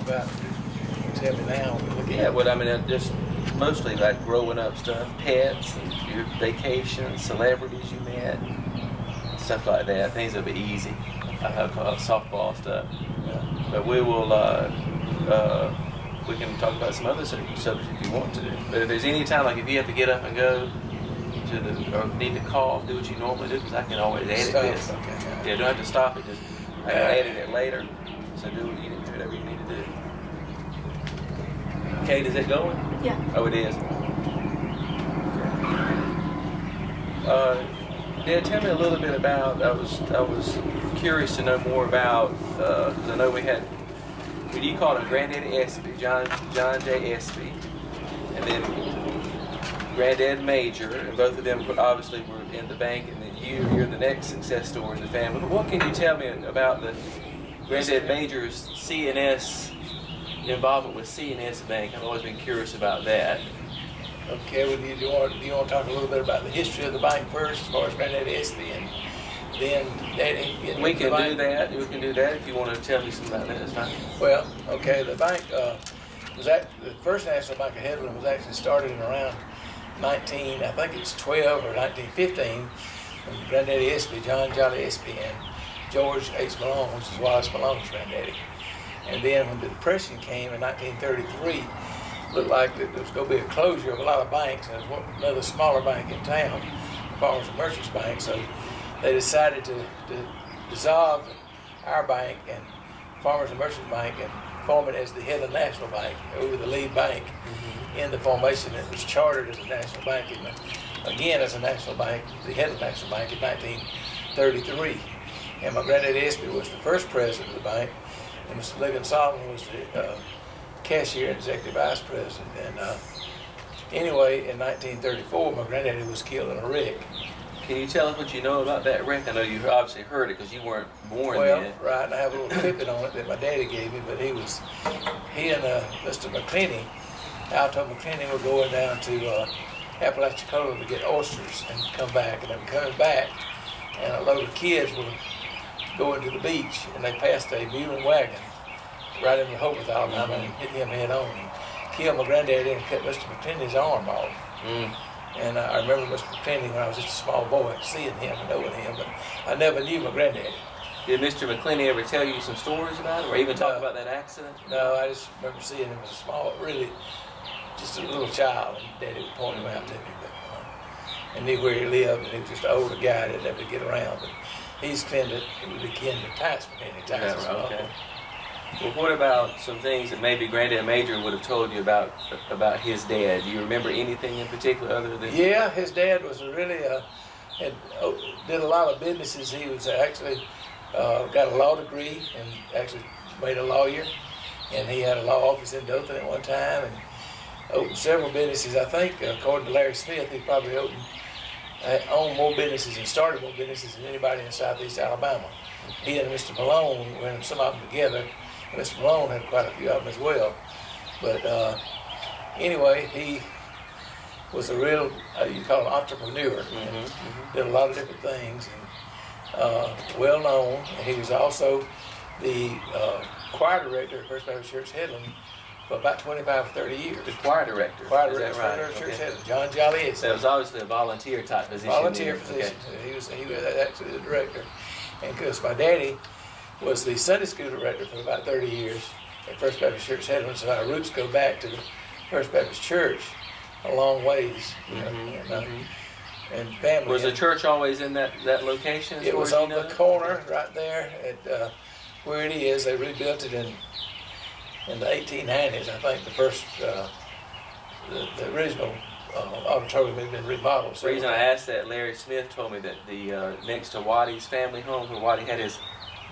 about? Tell me now. Yeah, well, I mean, just mostly like growing up stuff, pets, and your vacations, celebrities you met, stuff like that. Things that'll be easy. I have softball stuff. Yeah. But we will, we can talk about some other subjects if you want to. But if there's any time, like if you have to get up and go to the, or need to call, do what you normally do, because I can always edit this. Okay. Yeah, don't have to stop it, just I can edit it later. So do what you need, whatever you need to do. Kate, is it going? Yeah. Oh, it is. Dad, tell me a little bit about. I was curious to know more about because I know we had. What you called him Granddaddy Espy, John J. Espy, and then Granddad Major, and both of them obviously were in the bank, and then you're the next success story in the family. But what can you tell me about the Granddad Major's CNS involvement with CNS Bank? I've always been curious about that. Okay, well, do you want to talk a little bit about the history of the bank first, as far as Granddad Espy, and then Daddy? We can do that. We can do that if you want to tell me something about that. That's fine. Well, okay, the bank the first National Bank of Headland was actually started in around 1912 or 1915. When Granddaddy Espy, John Jolly Espy, and George H. Malone, which is Wallace Malone's granddaddy. And then when the Depression came in 1933, looked like there was going to be a closure of a lot of banks, and there was another smaller bank in town, Farmers and Merchants Bank, so they decided to dissolve our bank and Farmers and Merchants Bank and form it as the Headland National Bank. We were the lead bank in the formation. It was chartered as a national bank, again as a national bank, the Headland National Bank in 1933. And my granddad Espy was the first president of the bank, and Mr. Ligon Solomon was the cashier and executive vice president. And anyway, in 1934, my granddaddy was killed in a wreck. Can you tell us what you know about that wreck? I know you obviously heard it because you weren't born well, then. Right, and I have a little clipping on it that my daddy gave me, but he and Mr. McClenny, Alto McClenny, were going down to Apalachicola to get oysters and come back, and they were coming back, and a load of kids were going to the beach, and they passed a mule and wagon right in Rehoboth, Alabama, and hit him head on, and killed my granddaddy and cut Mr. McClenny's arm off. And I remember Mr. McClenny when I was just a small boy, seeing him and knowing him, but I never knew my granddaddy. Did Mr. McClenny ever tell you some stories about it, or even talk about that accident? No, I just remember seeing him as a small, really, just a little child, and Daddy would point him out to me, but and knew where he lived, and he was just an older guy that never get around, but he would be kin to Tice McClenny. Yeah, okay. Well, what about some things that maybe Granddad Major would have told you about his dad? Do you remember anything in particular other than? Yeah, his dad was really did a lot of businesses. He was actually got a law degree and actually made a lawyer, and he had a law office in Dothan at one time and opened several businesses. I think, according to Larry Smith, he probably owned more businesses and started more businesses than anybody in Southeast Alabama. He and Mr. Malone were some of them together. Mr. Malone had quite a few of them as well. But anyway, he was a real, you call him entrepreneur. Did a lot of different things, and well known. And he was also the choir director at First Baptist Church Headland for about 25 or 30 years. The choir director? Choir director at First Baptist Church Headland, John Jolly Espy. So it was obviously a volunteer type position. Volunteer position. Okay. He was actually the director. And because my daddy was the Sunday school director for about 30 years at First Baptist Church Headland, so our roots go back to the First Baptist Church a long ways. And family. Was the church always in that location? It was on the corner right there at where it is. They rebuilt it in the 1890s. I think the first, the original auditorium had been remodeled. The reason I asked that, Larry Smith told me that the next to Wattie's family home, where Wattie had his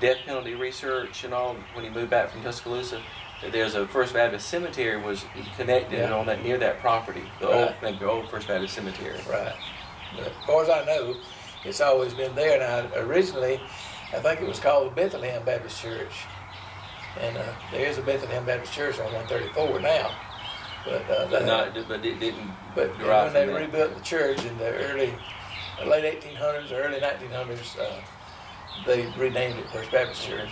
death penalty research and all, when he moved back from Tuscaloosa, that there's a First Baptist cemetery was connected on that near that property, the old First Baptist cemetery. Right. But as far as I know, it's always been there. Now, originally, I think it was called the Bethlehem Baptist Church, and there is a Bethlehem Baptist Church on 134 now. But it didn't. But when they rebuilt the church in the late 1800s or early 1900s, they renamed it First Baptist Church.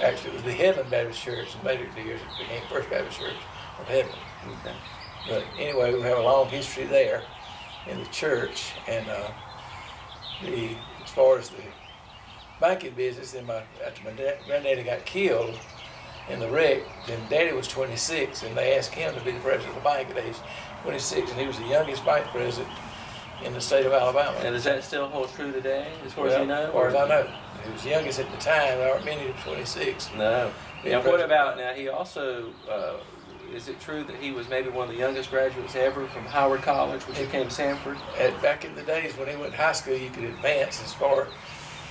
Actually, it was the Headland Baptist Church, and later years it became First Baptist Church of Headland. Okay. But anyway, we have a long history there in the church, and as far as the banking business, then after my granddaddy got killed in the wreck, then Daddy was 26, and they asked him to be the president of the bank at age 26, and he was the youngest bank president in the state of Alabama. And does that still hold true today, as far as you know? As far as I know. He was the youngest at the time. There aren't many at 26. No. And what about now? He also, is it true that he was maybe one of the youngest graduates ever from Howard College, which became Sanford? Back in the days when he went to high school, you could advance as far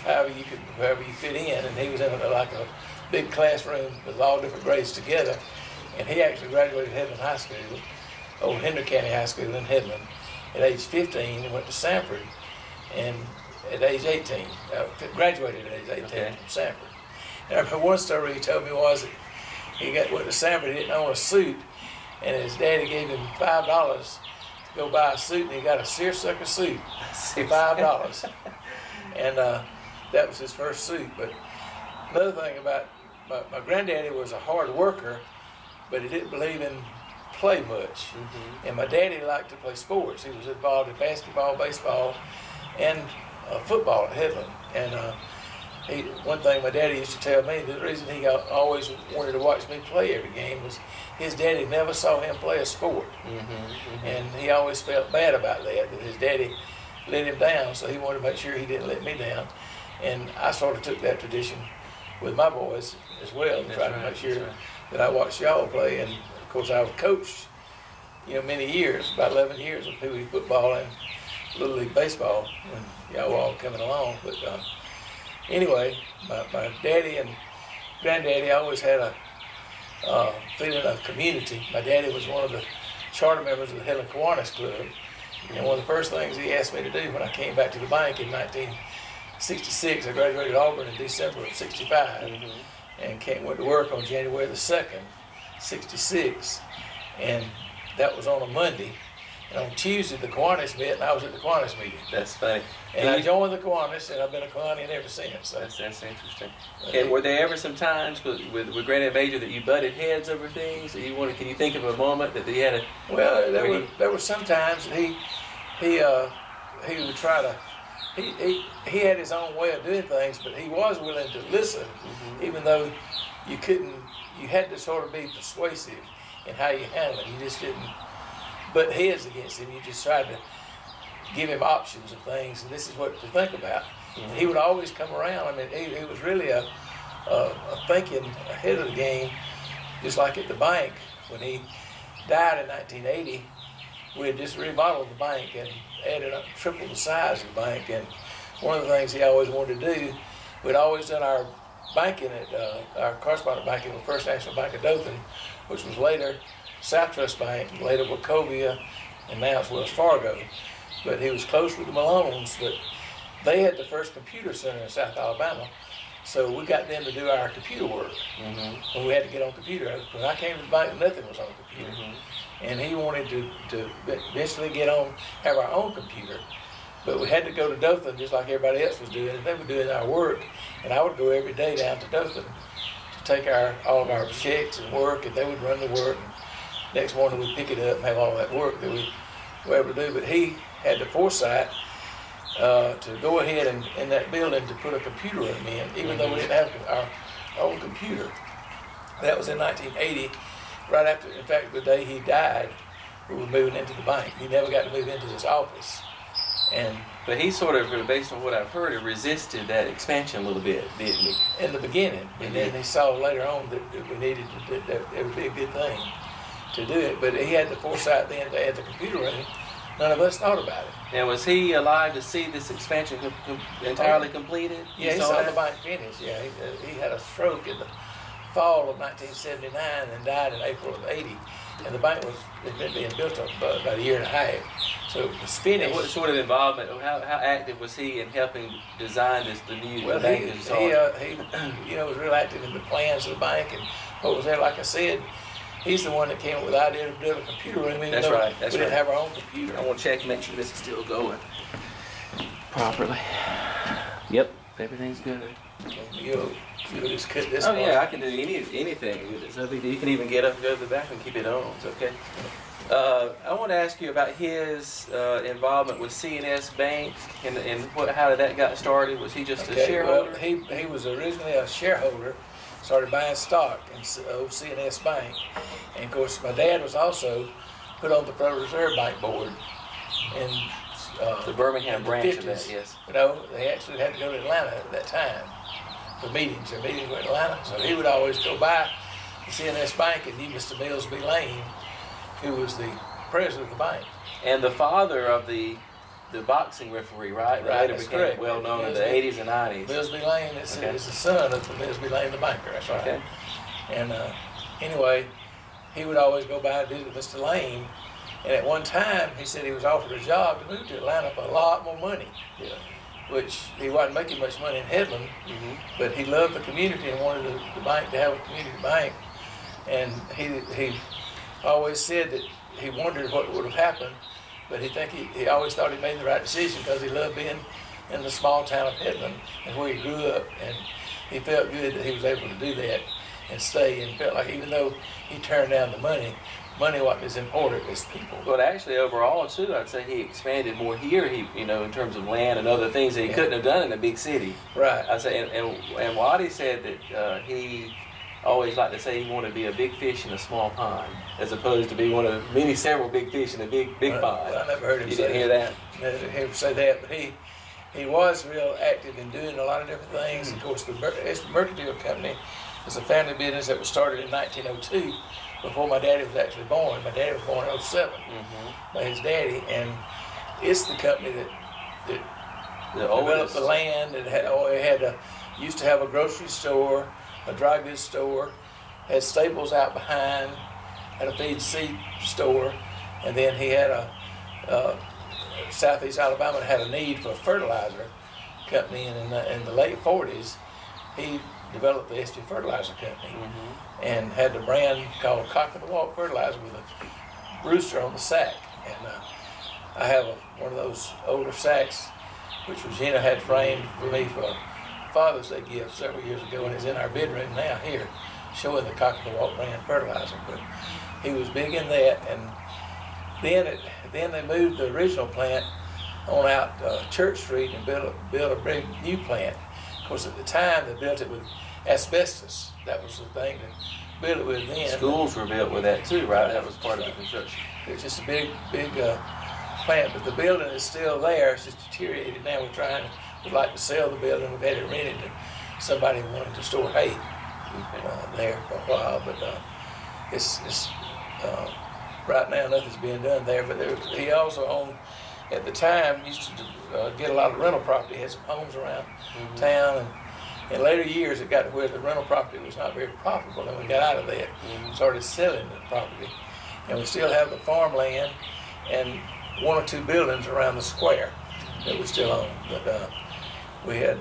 however you fit in, and he was in like a big classroom with all different grades together, and he actually graduated Headland High School, Old Henry County High School in Headland, at age 15, and went to Sanford, and at age 18, graduated at age 18 from Sanford. And I remember one story he told me was that he went to Sanford, he didn't own a suit, and his daddy gave him $5 to go buy a suit, and he got a seersucker suit for $5. And that was his first suit. But another thing about my granddaddy was a hard worker, but he didn't believe in play much. And my daddy liked to play sports. He was involved in basketball, baseball, and football at Headland. And one thing my daddy used to tell me, the reason he always wanted to watch me play every game was his daddy never saw him play a sport. And he always felt bad about that his daddy let him down, so he wanted to make sure he didn't let me down. And I sort of took that tradition with my boys as well, and tried to make sure that I watched y'all play. And of course I was coached, many years, about 11 years of Pee Wee football and Little League baseball when y'all were all coming along. But anyway, my daddy and granddaddy always had a feeling of community. My daddy was one of the charter members of the Headland Kiwanis Club, and one of the first things he asked me to do when I came back to the bank in 1966, I graduated Auburn in December of '65, and went to work on January the 2nd, '66, and that was on a Monday. And on Tuesday, the Kiwanis met, and I was at the Kiwanis meeting. That's funny. And I joined the Kiwanis, and I've been a Kiwanian ever since. So. That's interesting. And were there ever some times with Granddad Major that you butted heads over things? That can you think of a moment that he had a... Well, there were some times that he would try to... He had his own way of doing things, but he was willing to listen, even though you had to sort of be persuasive in how you handle it. You just didn't butt heads against him. You just tried to give him options of things, and this is what to think about. And he would always come around. I mean, he was really a thinking ahead of the game, just like at the bank. When he died in 1980, we had just remodeled the bank and added up, tripled the size of the bank. And one of the things he always wanted to do, we'd always done our banking at our correspondent banking with First National Bank of Dothan, which was later South Trust Bank, later Wachovia, and now it's Wells Fargo. But he was close with the Malones, but they had the first computer center in South Alabama, so we got them to do our computer work. And we had to get on computer. When I came to the bank, nothing was on computer. And he wanted to eventually have our own computer. But we had to go to Dothan just like everybody else was doing, and they were doing our work. And I would go every day down to Dothan to take all of our checks and work, and they would run the work. Next morning we'd pick it up and have all that work that we were able to do. But he had the foresight to go ahead and in that building to put a computer room in, even though we didn't have our own computer. That was in 1980, right after, in fact, the day he died, we were moving into the bank. He never got to move into his office. But he sort of, based on what I've heard, resisted that expansion a little bit, didn't he? In the beginning, and then he saw later on that we needed that it would be a good thing to do it. But he had the foresight then to add the computer room. None of us thought about it. Now, was he alive to see this expansion entirely completed? Yeah, he saw the bank finish. Yeah, he had a stroke in the fall of 1979 and died in April of '80. And the bank had been being built up about a year and a half. So it was finished. And what sort of involvement, how active was he in helping design the new bank? He was real active in the plans of the bank and what was there. Like I said, he's the one that came up with the idea of building a computer room. Even though we didn't have our own computer. I want to check and make sure this is still going properly. Yep, everything's good. You'll just cut this Oh part. yeah, I can do anything with it. So you can even get up and go to the back and keep it on. It's okay. I want to ask you about his involvement with C&S Bank and how did that got started? Was he just a shareholder? Well, he was originally a shareholder, started buying stock in C&S Bank, and of course my dad was also put on the Federal Reserve Bank board in the Birmingham branch 50s. Of that, yes. You know, they actually had to go to Atlanta at that time for meetings. Their meetings were in Atlanta, so he would always go by the C&S Bank and knew Mr. Mills B. Lane, who was the president of the bank. And the father of the boxing referee, right? That later became correct. well known in the 80s and 90s. Mills B. Lane is the son of the Mills B. Lane, the banker. That's right. Okay. And anyway, he would always go by and visit Mr. Lane. And at one time, he said he was offered a job to move to Atlanta for a lot more money. Yeah. Which he wasn't making much money in Headland, but he loved the community and wanted the bank to have a community bank. And he always said that he wondered what would have happened, but he always thought he made the right decision because he loved being in the small town of Headland and where he grew up, and he felt good that he was able to do that and stay, and felt like even though he turned down the money wasn't as important as people. But actually, overall, too, I'd say he expanded more here. In terms of land and other things that he couldn't have done in a big city. Right. I say, and Waddy said that he always liked to say he wanted to be a big fish in a small pond, as opposed to be one of several big fish in a big pond. Well, I never heard him you say didn't hear that. Never heard him say that, but he was real active in doing a lot of different things. Of course, the Mercantile Company was a family business that was started in 1902. Before my daddy was actually born. My daddy was born in 07 by his daddy, and it's the company that developed the land and used to have a grocery store, a dry goods store, had Staples out behind, had a feed seed store, and then he had a Southeast Alabama had a need for a fertilizer company, and in the late 40s, he developed the Espy Fertilizer Company and had the brand called Cock of the Walk Fertilizer with a rooster on the sack. And I have one of those older sacks, which Regina had framed for me for Father's Day gift several years ago, and it's in our bedroom now here, showing the Cock of the Walk brand fertilizer. But he was big in that, and then they moved the original plant on out Church Street and built a big new plant. Of course, at the time they built it with asbestos. That was the thing to build it with then. Schools were built with that too, right? That was part of the construction. It was just a big plant, but the building is still there. It's just deteriorated now. We'd like to sell the building. We've had it rented to somebody wanting to store hay there for a while, but it's right now nothing's being done there. But he also owned, at the time, used to get a lot of rental property. He had some homes around town, and in later years it got to where the rental property was not very profitable, and we got out of that, started selling the property. And we still have the farmland and one or two buildings around the square that we still own. But we had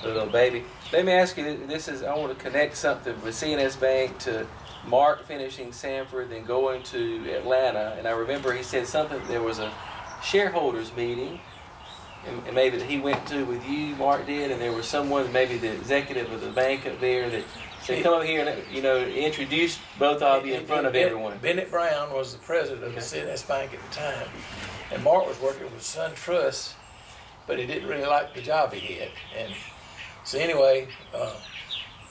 little baby. Let me ask you, I want to connect something with C&S Bank to Mark finishing Sanford, then going to Atlanta. And I remember he said something, there was a shareholders meeting, and maybe that he went to with you, Mark did, and there was someone, maybe the executive of the bank up there, that said, come over here and introduce both of you in front of everyone. Bennett Brown was the president of the C&S Bank at the time, and Mark was working with Sun Trust, but he didn't really like the job he had. And so anyway,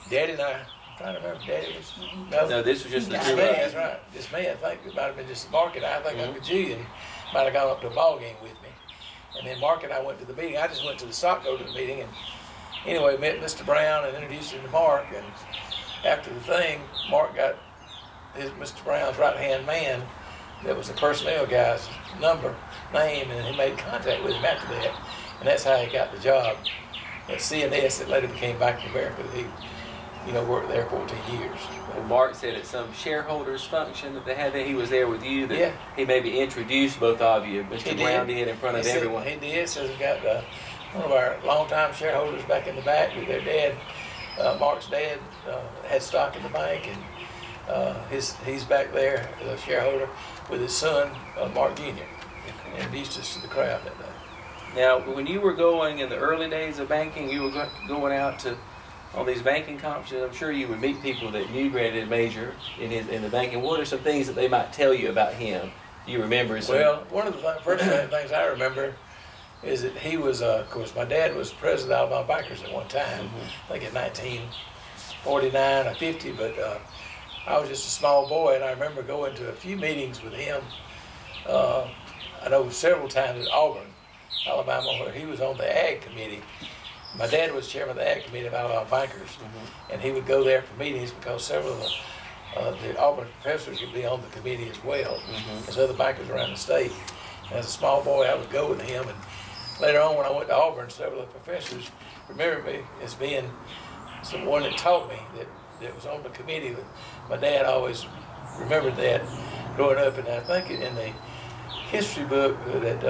Daddy and I, I'm trying to remember, Daddy was, no, this was just the two of me, us. that's right, just me. I think it might have been just Mark and I think Uncle Julian might have gone up to a ball game with me. And then Mark and I went to the meeting. I just went to the stockholder meeting, and anyway, met Mr. Brown and introduced him to Mark. And after the thing, Mark got Mr. Brown's right-hand man, that was the personnel guy's name, and he made contact with him after that. And that's how he got the job at C&S that later became Bank of America. He worked there 14 years. And Mark said at some shareholders function that they had there, he was there with you, that yeah. He maybe introduced both of you. Mr. Brown did in front of everyone. He did. So we got one of our longtime shareholders back in the back with their dad. Mark's dad had stock in the bank, and he's back there as a shareholder with his son, Mark Jr. And introduced us to the crowd that day. Now, when you were going in the early days of banking, you were going out to on these banking conferences. I'm sure you would meet people that knew Granddad Major in the banking. What are some things that they might tell you about him? You remember? Well, one of the first things I remember is that he was, of course, my dad was president of Alabama Bankers at one time, I think in 1949 or 50, but I was just a small boy, and I remember going to a few meetings with him. I know several times at Auburn, Alabama, where he was on the Ag Committee. My dad was chairman of the Ag Committee of Alabama Bankers, and he would go there for meetings because several of the Auburn professors would be on the committee as well as other bankers around the state. And as a small boy, I would go with him, and later on when I went to Auburn, several of the professors remember me as being someone that taught me that was on the committee. My dad always remembered that growing up, and I think in the history book that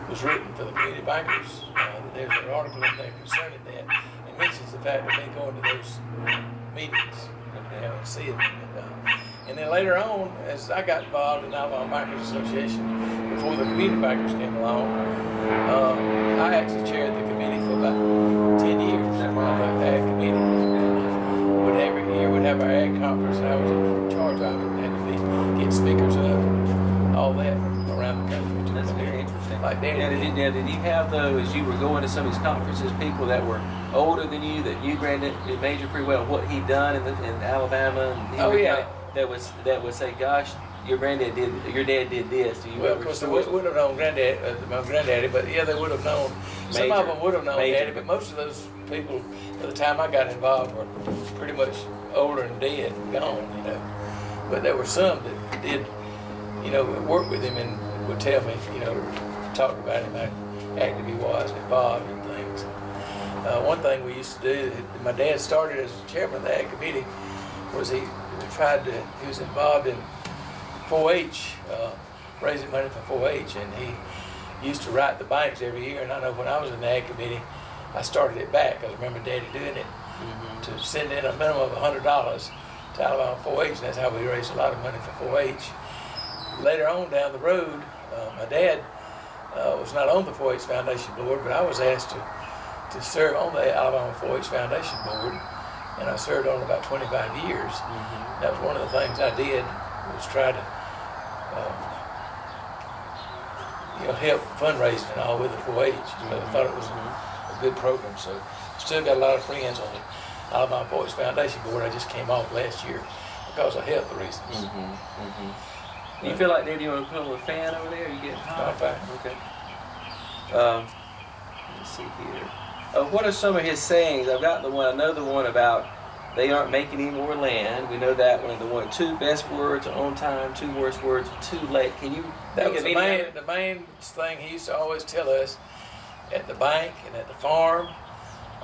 was written for the community bankers, there's an article in there concerning that. It mentions the fact that they go into those meetings, and seeing them. And then later on, as I got involved in the Alabama Bankers Association, before the community bankers came along, I actually chaired the committee for about 10 years. The Ag Committee. Every year we'd have our Ag conference, and I was in charge of it. And had to be getting speakers up, and all that from around the country. That's very interesting. Like Daddy. Now, did you have, though, as you were going to some of these conferences, people that were older than you, that knew Granddad Major pretty well, what he'd done in Alabama? And that would say, "Gosh, your dad did this." Do you well, of course, they would have known my granddaddy, but yeah, they would have known. Some of them would have known Daddy, but most of those people, by the time I got involved, were pretty much older and dead and gone, you know. But there were some that did, you know, work with him and would tell me, you know, talk about him, how active he was, involved in things. One thing we used to do, my dad started as chairman of the Ag Committee, was he was involved in 4-H, raising money for 4-H, and he used to write the banks every year. And I know when I was in the Ag Committee, I started it back, because I remember Daddy doing it, to send in a minimum of $100 to Alabama 4-H, and that's how we raised a lot of money for 4-H. Later on down the road, my dad was not on the 4-H Foundation Board, but I was asked to serve on the Alabama 4-H Foundation Board, and I served on about 25 years. That was one of the things I did, was try to you know, help fundraising and all with the 4-H. So I thought it was a good program. So still got a lot of friends on the Alabama 4-H Foundation Board. I just came off last year because of health reasons. Do you feel like, Dad, you want to put on a fan over there? Are you getting hot? No, fine. Okay. Let's see here. What are some of his sayings? I've got the one. I know the one about they aren't making any more land. We know that one. The one, 2 best words are on time, 2 worst words are too late. Can you? That was the main thing he used to always tell us at the bank and at the farm,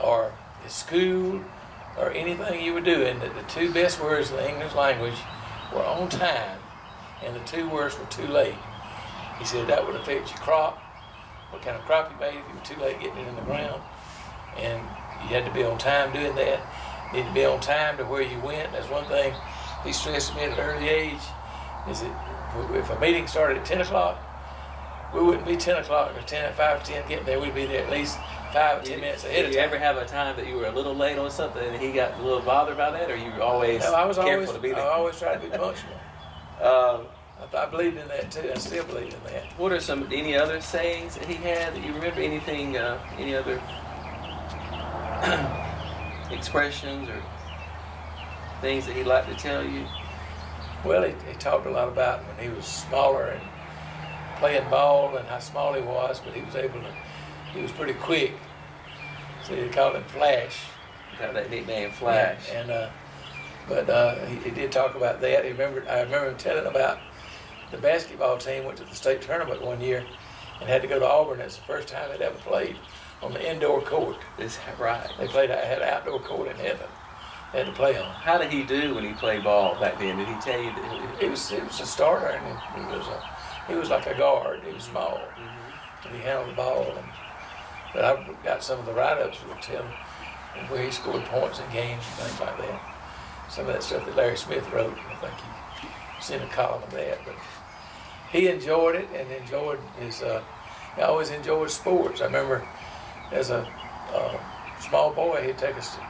or at school, or anything you were doing. That the 2 best words in the English language were on time, and the 2 worst were too late. He said that would affect your crop, what kind of crop you made if you were too late getting it in the ground, and you had to be on time doing that. You need to be on time to where you went. That's one thing he stressed to me at an early age, is that if a meeting started at 10 o'clock, we wouldn't be 10 o'clock or 5 to 10 getting there. We'd be there at least 5 or 10 minutes ahead of time. Did you ever have a time that you were a little late on something and he got a little bothered by that, or you were always careful to be there? I always tried to be punctual. I believed in that too. I still believe in that. What are any other sayings that he had that you remember? Anything, any other expressions or things that he'd like to tell you? Well, he talked a lot about when he was smaller and playing ball and how small he was, but he was pretty quick. So they called him Flash. Got that nickname, Flash. Yeah, and he did talk about that. I remember him telling about the basketball team went to the state tournament one year and had to go to Auburn. It's the first time they'd ever played on the indoor court. Is that right? They had an outdoor court in Headland. They had to play on. How did he do when he played ball back then? Did he tell you that he was a starter, and he was like a guard. He was small, and he handled the ball. But I've got some of the write-ups that will tell where he scored points in games and things like that. Some of that stuff that Larry Smith wrote, I think he sent a column of that. But he enjoyed it and enjoyed his I always enjoyed sports. I remember as a small boy, he'd take us to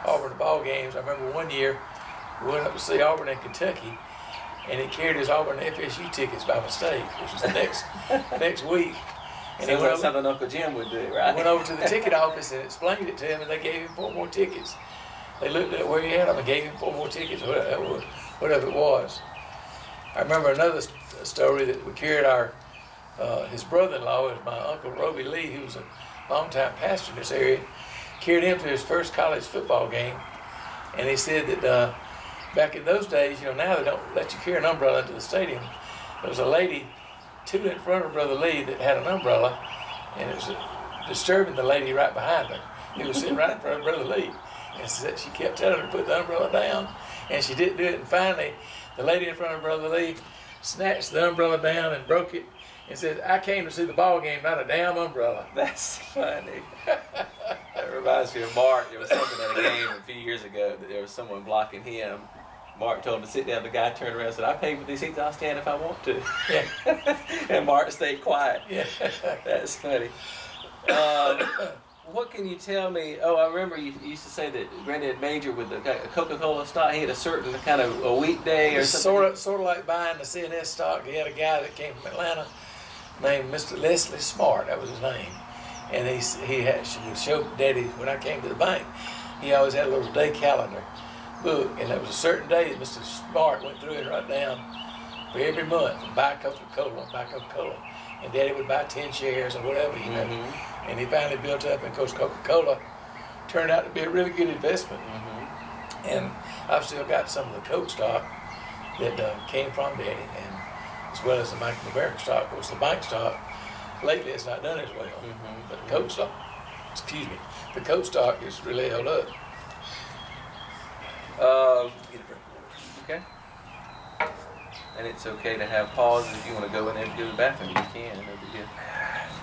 Auburn to ball games. I remember one year we went up to see Auburn in Kentucky, and he carried his Auburn FSU tickets by mistake, which was the next week. And so that's something Uncle Jim would do, right? Went over to the ticket office and explained it to him, and they gave him 4 more tickets. They looked at where he had them and gave him 4 more tickets, whatever it was. I remember another story that we carried his brother-in-law, was my Uncle Roby Lee, who was a longtime pastor in this area, carried him to his first college football game. And he said that back in those days, you know, now they don't let you carry an umbrella into the stadium. There was a lady 2 in front of Brother Lee that had an umbrella, and it was disturbing the lady right behind her. He was sitting right in front of Brother Lee, and she kept telling her to put the umbrella down, and she didn't do it. And finally, the lady in front of Brother Lee snatched the umbrella down and broke it, and said, "I came to see the ball game, not a damn umbrella." That's funny. That reminds me of Mark. There was something at a game a few years ago that there was someone blocking him. Mark told him to sit down. The guy turned around and said, "I paid for these seats. I'll stand if I want to." Yeah. And Mark stayed quiet. Yeah. That's funny. What can you tell me? Oh, I remember you used to say that Granddad Major with the Coca-Cola stock, he had a certain kind of a weekday or something. Sort of like buying the CNS stock. He had a guy that came from Atlanta named Mr. Leslie Smart. That was his name. And he would show Daddy when I came to the bank. He always had a little day calendar book, and there was a certain day that Mr. Smart went through and wrote down for every month, buy Coca-Cola, and Daddy would buy 10 shares or whatever, you know. And he finally built up, and of course Coca-Cola turned out to be a really good investment. And I've still got some of the Coke stock that came from Daddy, and as well as the Bank of America stock. Of course, the bank stock lately it's not done as well, but the Coke stock, the Coke stock is really held up. Okay. And it's okay to have pauses if you want to go in there and do the bathroom. You can. No big deal.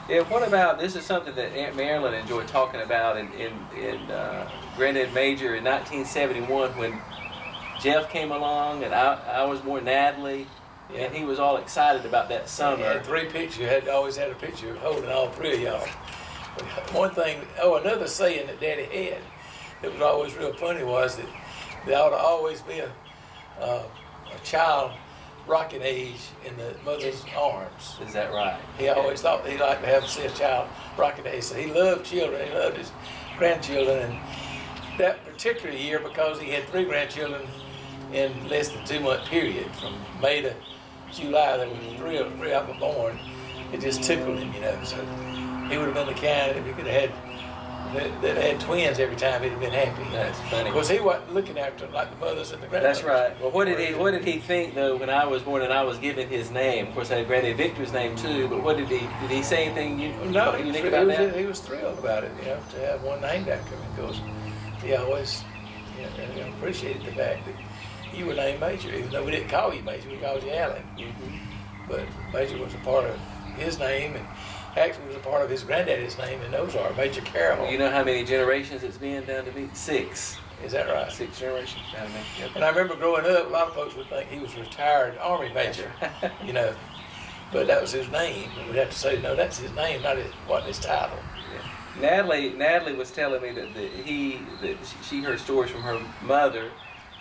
Yeah. What about this? Is something that Aunt Marilyn enjoyed talking about in Granddad Major in 1971 when Jeff came along and I was more Natalie. Yeah. And he was all excited about that summer. He had 3 pictures. Always had a picture holding all 3 of y'all. One thing, another saying that Daddy had that was always real funny was that there ought to always be a child rocking age in the mother's arms. Is that right? He always thought he'd like to see a child rocking age. So he loved children. He loved his grandchildren. And that particular year, because he had 3 grandchildren in less than 2-month period, from May to July, there was 3 of them born. It just tickled him, you know. So he would have been the kind if he could have had twins every time, he'd have been happy. That's funny. Because he wasn't looking after them like the mothers and the grandmothers. That's right. Well, what did he think though when I was born and I was given his name? Of course, I had Granddad Victor's name too. But what did he say anything? No, you think about that? He was thrilled about it. You know, to have one named after him. Because he always appreciated the fact that you were named Major, even though we didn't call you Major, we called you Allen. But Major was a part of his name, and actually was a part of his granddaddy's name in Ozark, Major Carroll. You know how many generations it's been down to me? 6. Is that right? 6 generations down to me. Yep. And I remember growing up, a lot of folks would think he was a retired Army Major, you know, but that was his name. We'd have to say, no, that's his name, not his title. Yeah. Natalie was telling me that she heard stories from her mother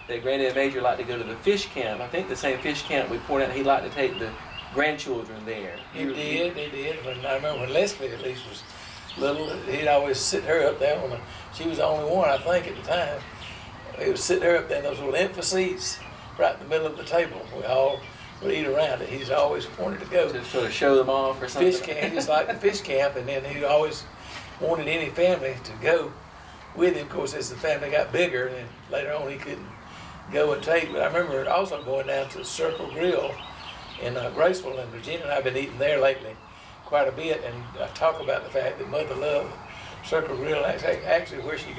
that Granddad Major liked to go to the fish camp. I think the same fish camp we pointed out, he liked to take the grandchildren there. He did. When I remember when Leslie at least was little, he'd always sit her up there she was the only one, I think, at the time. He would sit her up there in those little emphasis seats right in the middle of the table. We all would eat around it. He's always wanted to go. To sort of show them off or something? Fish camp, just like the fish camp, and then he always wanted any family to go with him. Of course, as the family got bigger, and later on he couldn't go and take. But I remember also going down to the Circle Grill in Graceville in Virginia, and I've been eating there lately quite a bit, and I talk about the fact that Mother loved Circle Grill. Actually where she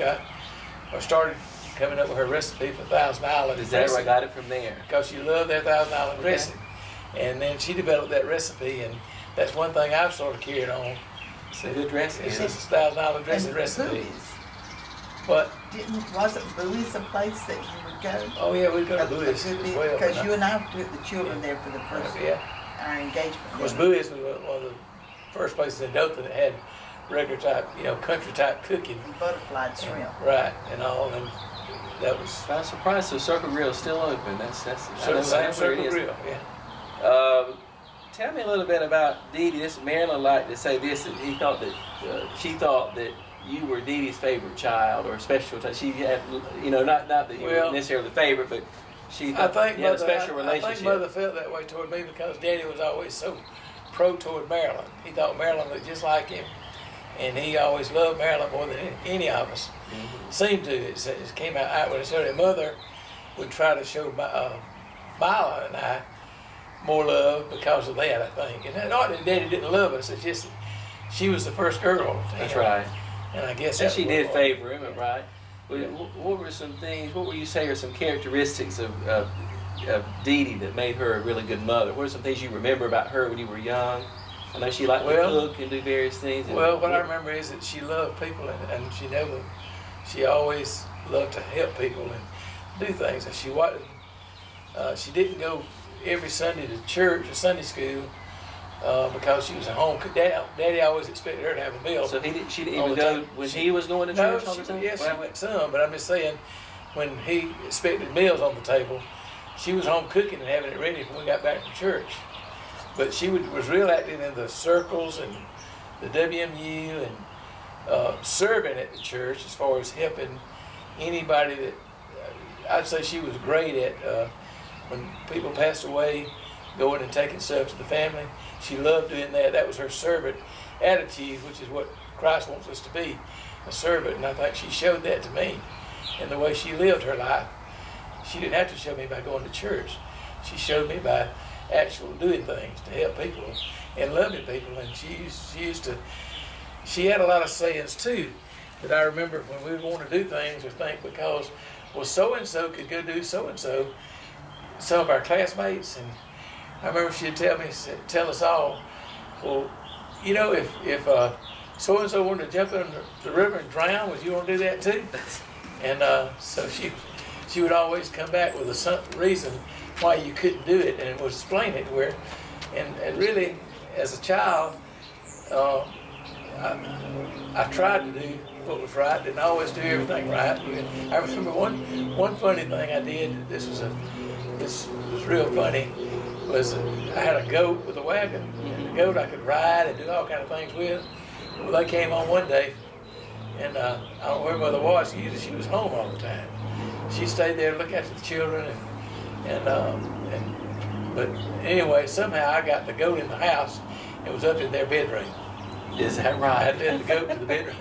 started coming up with her recipe for Thousand Island dressing. Is that where I got it from there? Because she loved their Thousand Island dressing. And then she developed that recipe, and that's one thing I've sort of carried on. It's a good dressing. It's this Thousand Island dressing recipe. Bowie's. What? Wasn't Bowie's a place that you would go? Oh yeah, we'd go to Bowie's as well. Because you and I took the children there for the first our engagement. Of course, Bowie's was one of the first places in Dothan that had regular type, you know, country type cooking. And butterfly shrimp. Right, and all, and that was. I'm surprised the Circle Grill is still open. That's Same Circle Grill, yeah. Tell me a little bit about Dee Dee. This Marilyn liked to say this, that he thought that she thought that you were Dee Dee's favorite child or special child. She had, you know, not that you were necessarily the favorite, but she thought you had a special relationship. I think Mother felt that way toward me because Daddy was always so pro toward Marilyn. He thought Marilyn looked just like him, and he always loved Marilyn more than any of us. Seemed to. It came out outwardly. So that Mother would try to show Mila and I more love because of that, I think. And not that Daddy didn't love us, it's just she was the first girl. That's right. And I guess she did favor him, right? What were some things, what would you say are some characteristics of Dee Dee that made her a really good mother? What are some things you remember about her when you were young? I know she liked to cook and do various things. Well, what I remember is that she loved people, and she always loved to help people and do things. And she didn't go every Sunday to church or Sunday school because she was at home. Daddy always expected her to have a meal. So she didn't even go when he was going to church all the time? Yes, she went some, but I'm just saying, when he expected meals on the table, she was home cooking and having it ready when we got back from church. But she was real active in the circles and the WMU and serving at the church as far as helping anybody that, I'd say she was great at when people passed away, going and taking stuff to the family. She loved doing that. That was her servant attitude, which is what Christ wants us to be, a servant. And I think she showed that to me in the way she lived her life. She didn't have to show me by going to church. She showed me by actual doing things to help people and loving people. And she had a lot of sayings too that I remember when we would want to do things or think because, well, so-and-so could go do so-and-so, some of our classmates, and I remember she'd tell us all, well, you know, if so-and-so wanted to jump in the river and drown, would you want to do that too? And so she would always come back with some reason why you couldn't do it, and would explain it to her. And really, as a child, I tried to do what was right, didn't always do everything right. I remember one funny thing I did, this was real funny, was I had a goat with a wagon, and the goat I could ride and do all kind of things with. Well, they came on one day, and I don't know where Mother was. Usually she was home all the time. She stayed there to look after the children, but anyway, somehow I got the goat in the house. It was up in their bedroom. Is that right? I had to the goat to the bedroom.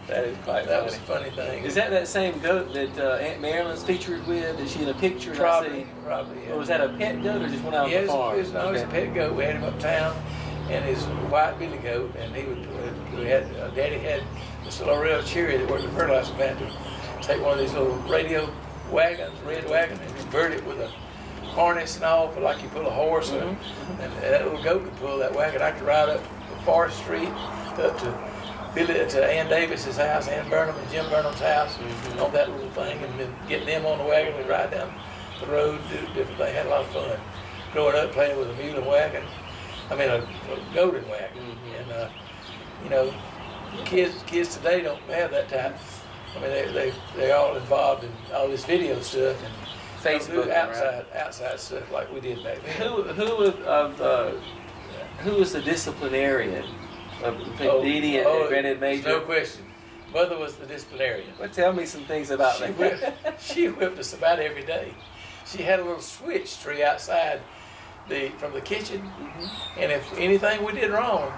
That is quite funny. That was a funny thing. Is that same goat that Aunt Marilyn's featured with? Is she in a picture? Probably, yeah. Or was that a pet goat or just one out on the farm? Yes, it was a pet goat. We had him uptown, and his white billy goat, and Daddy had this little real cherry that worked at the fertilizer plant to take one of these little radio wagons, red wagon, and convert it with a harness and all, for like you pull a horse, and that little goat could pull that wagon. I could ride up Forest Street up to Ann Davis's house, Ann Burnham and Jim Burnham's house on that little thing, and then getting them on the wagon, we'd ride down the road, do different things, had a lot of fun. Growing up playing with a mule and wagon, a goat and wagon. And you know, kids today don't have that type. I mean, they're all involved in all this video stuff and Facebook, outside stuff like we did back then. Who was the disciplinarian of Dee Dee and Granddad Major? No question. Mother was the disciplinarian. Well, tell me some things about that. She whipped us about every day. She had a little switch tree outside from the kitchen, and if anything we did wrong,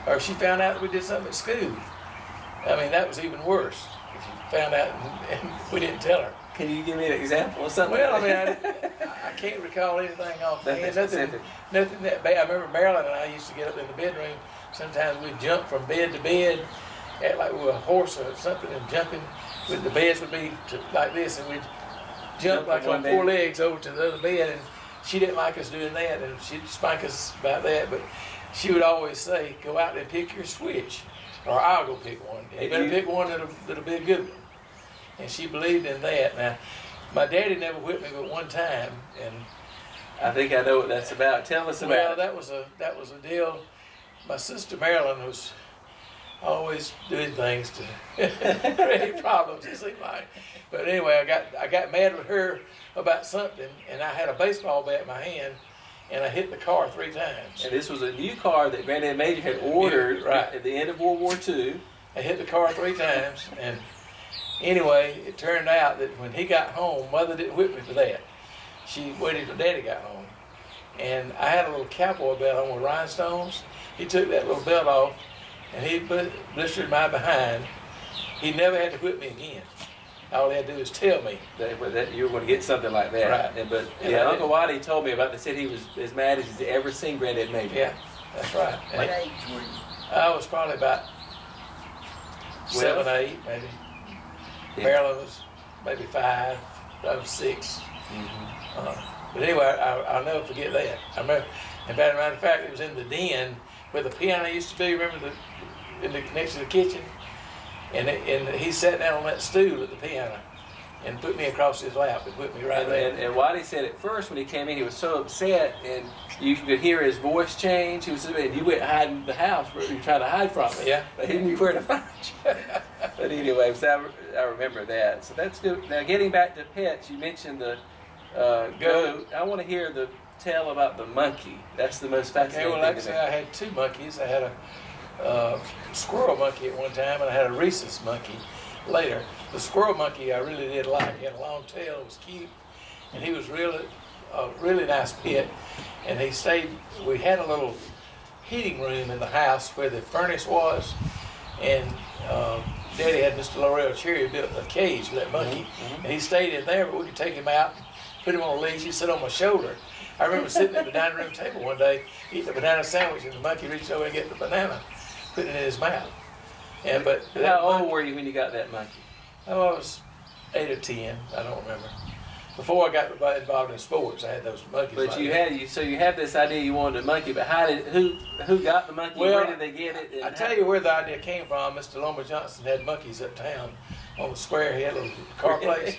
or if she found out that we did something at school, I mean, that was even worse. If she found out and we didn't tell her. Can you give me an example of something? Well, I mean, I can't recall anything offhand. Nothing that bad. I remember Marilyn and I used to get up in the bedroom. Sometimes we'd jump from bed to bed, act like we were a horse or something, and jumping. The beds would be like this, and we'd jump like on four legs over to the other bed. And she didn't like us doing that, and she'd spank us about that. But she would always say, "Go out and pick your switch, or I'll go pick one. You better pick one that'll be a good one." And she believed in that. Now, my daddy never whipped me but one time, and I think I know what that's about. Tell us about it. Well, that was a deal my sister Marilyn was always doing things to create problems, it seemed like. But anyway, I got mad with her about something, and I had a baseball bat in my hand, and I hit the car 3 times. And this was a new car that Granddad Major had ordered at the end of World War II. I hit the car 3 times, and anyway, it turned out that when he got home, Mother didn't whip me for that. She waited till Daddy got home. And I had a little cowboy belt on with rhinestones. He took that little belt off, and he blistered my behind. He never had to whip me again. All he had to do was tell me that you were going to get something like that. Right. And Uncle Waddy told me about. They said he was as mad as he's ever seen Granddad Major. Yeah, that's right. What age were you? I was probably about 7, 8, maybe. Yeah. Marilyn was maybe 5. I was 6. But anyway, I'll never forget that. I remember, as a matter of fact, it was in the den where the piano used to be. Remember, next to the kitchen, and he sat down on that stool at the piano and put me across his lap and put me right there. And Waddy said at first when he came in, he was so upset, and you could hear his voice change. He was, and you went hiding in the house where you were trying to hide from me. Yeah, but he knew where to find you. But anyway, so I remember that. So that's good. Now getting back to pets, you mentioned the goat. I want to hear the tell about the monkey. That's the most fascinating thing. Well, actually, I had 2 monkeys. I had a squirrel monkey at one time, and I had a rhesus monkey later. The squirrel monkey I really did like. He had a long tail, it was cute, and he was a really nice pet. And he stayed. We had a little heating room in the house where the furnace was, and Daddy had Mr. Laurel Cherry built a cage for that monkey, and he stayed in there. But we could take him out, put him on a leash. He'd sit on my shoulder. I remember sitting at the dining room table one day, eating a banana sandwich, and the monkey reached over and get the banana, put it in his mouth. And but how old were you when you got that monkey? Oh, I was 8 or 10. I don't remember. Before I got involved in sports, I had those monkeys. But like you that. had this idea you wanted a monkey. But who got the monkey? Well, where did they get it? I tell you where the idea came from. Mr. Loma Johnson had monkeys uptown on the square. He had a little car place.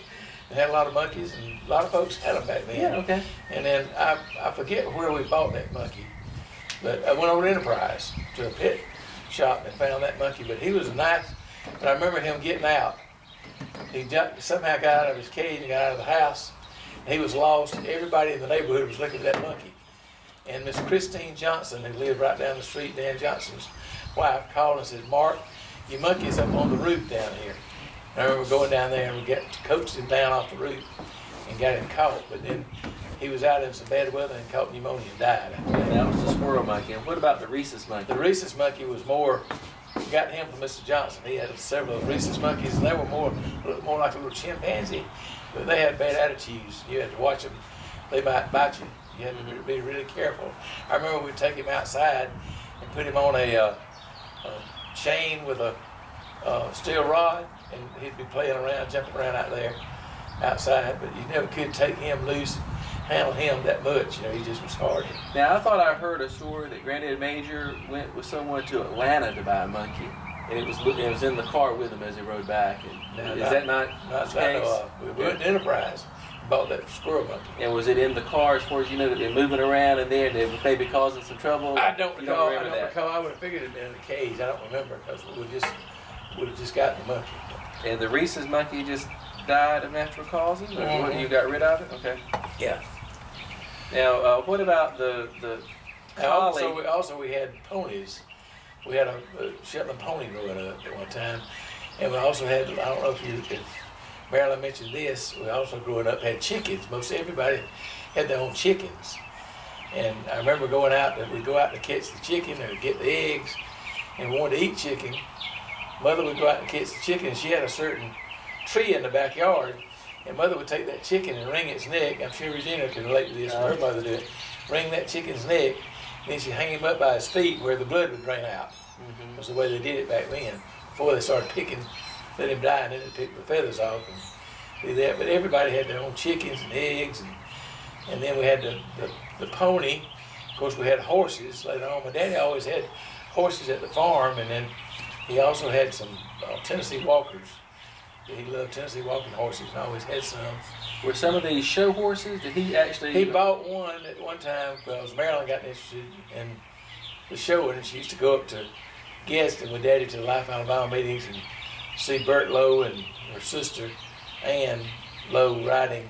They had a lot of monkeys, and a lot of folks had them back then. Yeah, okay. And then I forget where we bought that monkey, but I went over to Enterprise to a pet shop and found that monkey. But he was nice. But I remember him getting out. He somehow got out of his cage and got out of the house. And he was lost. Everybody in the neighborhood was looking at that monkey. And Miss Christine Johnson, who lived right down the street, Dan Johnson's wife, called and said, "Mark, your monkey's up on the roof down here." And I remember going down there and we coaxed him down off the roof and got him caught. But then he was out in some bad weather and caught pneumonia and died. And that was the squirrel monkey. And what about the rhesus monkey? The rhesus monkey was more. We got him from Mr. Johnson. He had several rhesus monkeys, and they were more like a little chimpanzee, but they had bad attitudes. You had to watch them. They might bite you. You had to be really careful. I remember we'd take him outside and put him on a chain with a steel rod, and he'd be playing around, jumping around out there outside, but you never could take him loose, handle him that much. You know, he just was hard. Now, I thought I heard a story that Granddad Major went with someone to Atlanta to buy a monkey, and it was in the car with him as he rode back. And is that not the case? We went to Enterprise, bought that squirrel monkey. And was it in the car, as far as you know, that they're moving around in there, and they were maybe causing some trouble? I don't recall. I would have figured it'd been in the cage. I don't remember, because we would have just gotten the monkey. And the rhesus monkey just died of natural causes, or you got rid of it? Okay. Yeah. Now, what about the collie? Also, we had ponies. We had a Shetland pony growing up at one time, and we also had. I don't know if Marilyn mentioned this. We also growing up had chickens. Most everybody had their own chickens, and I remember going out. We'd go out to catch the chicken or get the eggs, and we wanted to eat chicken. Mother would go out and catch the chicken, and she had a certain tree in the backyard, and Mother would take that chicken and wring its neck. I'm sure Regina can relate to this, her mother did. Wring that chicken's neck, and then she'd hang him up by his feet where the blood would drain out. That's the way they did it back then, before they started picking, let him die, and then they'd pick the feathers off and do that. But everybody had their own chickens and eggs, and then we had the pony. Of course, we had horses later on. My daddy always had horses at the farm, and then he also had some Tennessee walkers. He loved Tennessee walking horses and always had some. Were some of these show horses? Did he actually? He bought one at one time because Marilyn got interested, and the show, and she used to go up to Gadsden with Daddy to the Life Alabama meetings and see Bert Lowe and her sister Ann Lowe riding,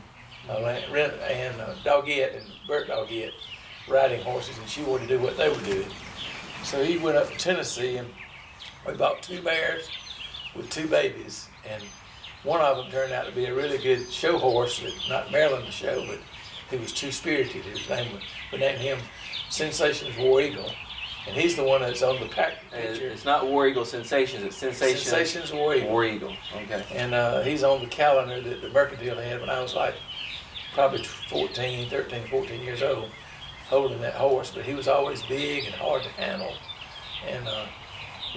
and Doggett and Bert Doggett riding horses, and she wanted to do what they were doing. So he went up to Tennessee, and we bought 2 mares with 2 babies, and one of them turned out to be a really good show horse, that not Maryland the show, but he was too spirited. His name, we named him Sensations War Eagle, and he's the one that's on the pack picture. It's not War Eagle Sensations, it's Sensations War Eagle. War Eagle, okay. And he's on the calendar that the Mercantile had when I was like probably 13, 14 years old, holding that horse, but he was always big and hard to handle. And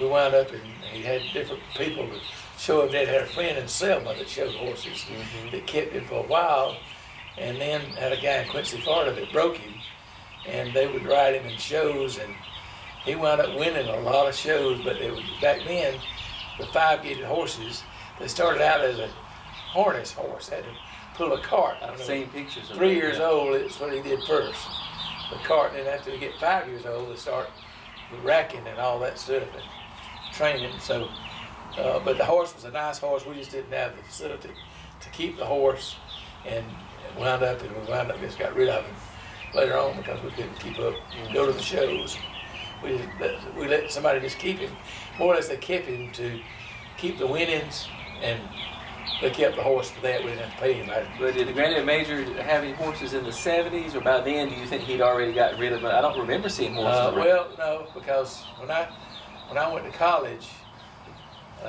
we wound up, and he had different people to show him. Dad had a friend in Selma that showed horses that kept him for a while, and then had a guy in Quincy, Florida that broke him, and they would ride him in shows, and he wound up winning a lot of shows. But it was, back then, the 5-gaited horses, they started out as a harness horse, had to pull a cart. I've seen pictures of 3 years old, it's what he did first. The cart, and then after he get 5 years old, they start with racking and all that stuff and training. So, but the horse was a nice horse. We just didn't have the facility to keep the horse, and we wound up just got rid of him later on because we couldn't keep up, go to the shows. We let somebody just keep him. More or less, they kept him to keep the winnings, and they kept the horse for that. We didn't have to pay anybody. But did the Granddad Major have any horses in the 70s, or by then do you think he'd already got rid of them? I don't remember seeing horses around. Well, no, because when I went to college,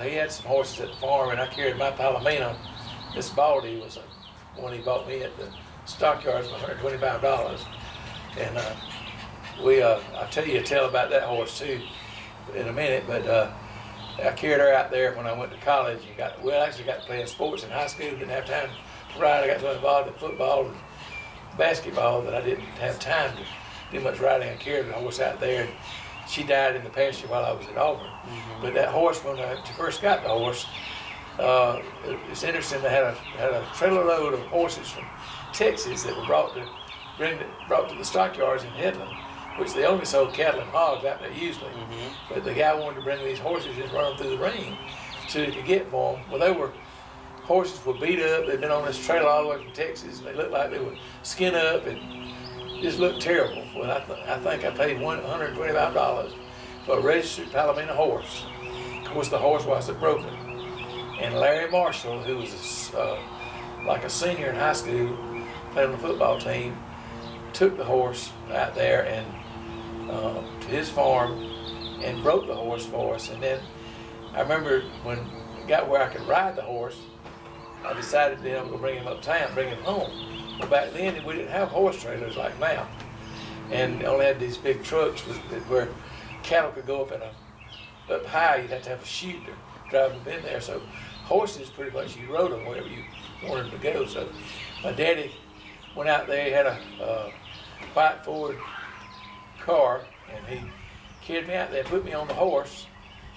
he had some horses at the farm, and I carried my Palomino. This Baldy was one he bought me at the stockyards for $125. And I'll tell you a tale about that horse too in a minute, but I carried her out there when I went to college and actually got to playing sports in high school. Didn't have time to ride. I got so involved in football and basketball that I didn't have time to do much riding. I carried the horse out there, and she died in the pasture while I was at Auburn. But that horse, when I first got the horse, it's interesting. They had a trailer load of horses from Texas that were brought to the stockyards in Headland, which they only sold cattle and hogs out there usually. But the guy wanted to bring these horses, just run them through the ring so he could get for them. Well, horses were beat up. They'd been on this trailer all the way from Texas, and they looked like they were skin up and just looked terrible. Well, I think I paid $125 for a registered Palomino horse. Of course, the horse wasn't broken. And Larry Marshall, who was like a senior in high school, played on the football team, took the horse out there and to his farm and broke the horse for us. And then I remember when it got where I could ride the horse, I decided then I'm going to bring him uptown, bring him home. Well, back then we didn't have horse trailers like now, and only had these big trucks where cattle could go up high. You'd have to have a chute to drive them in there. So horses, pretty much, you rode them wherever you wanted them to go. So my daddy went out there. He had a white Ford car, and he carried me out there, put me on the horse,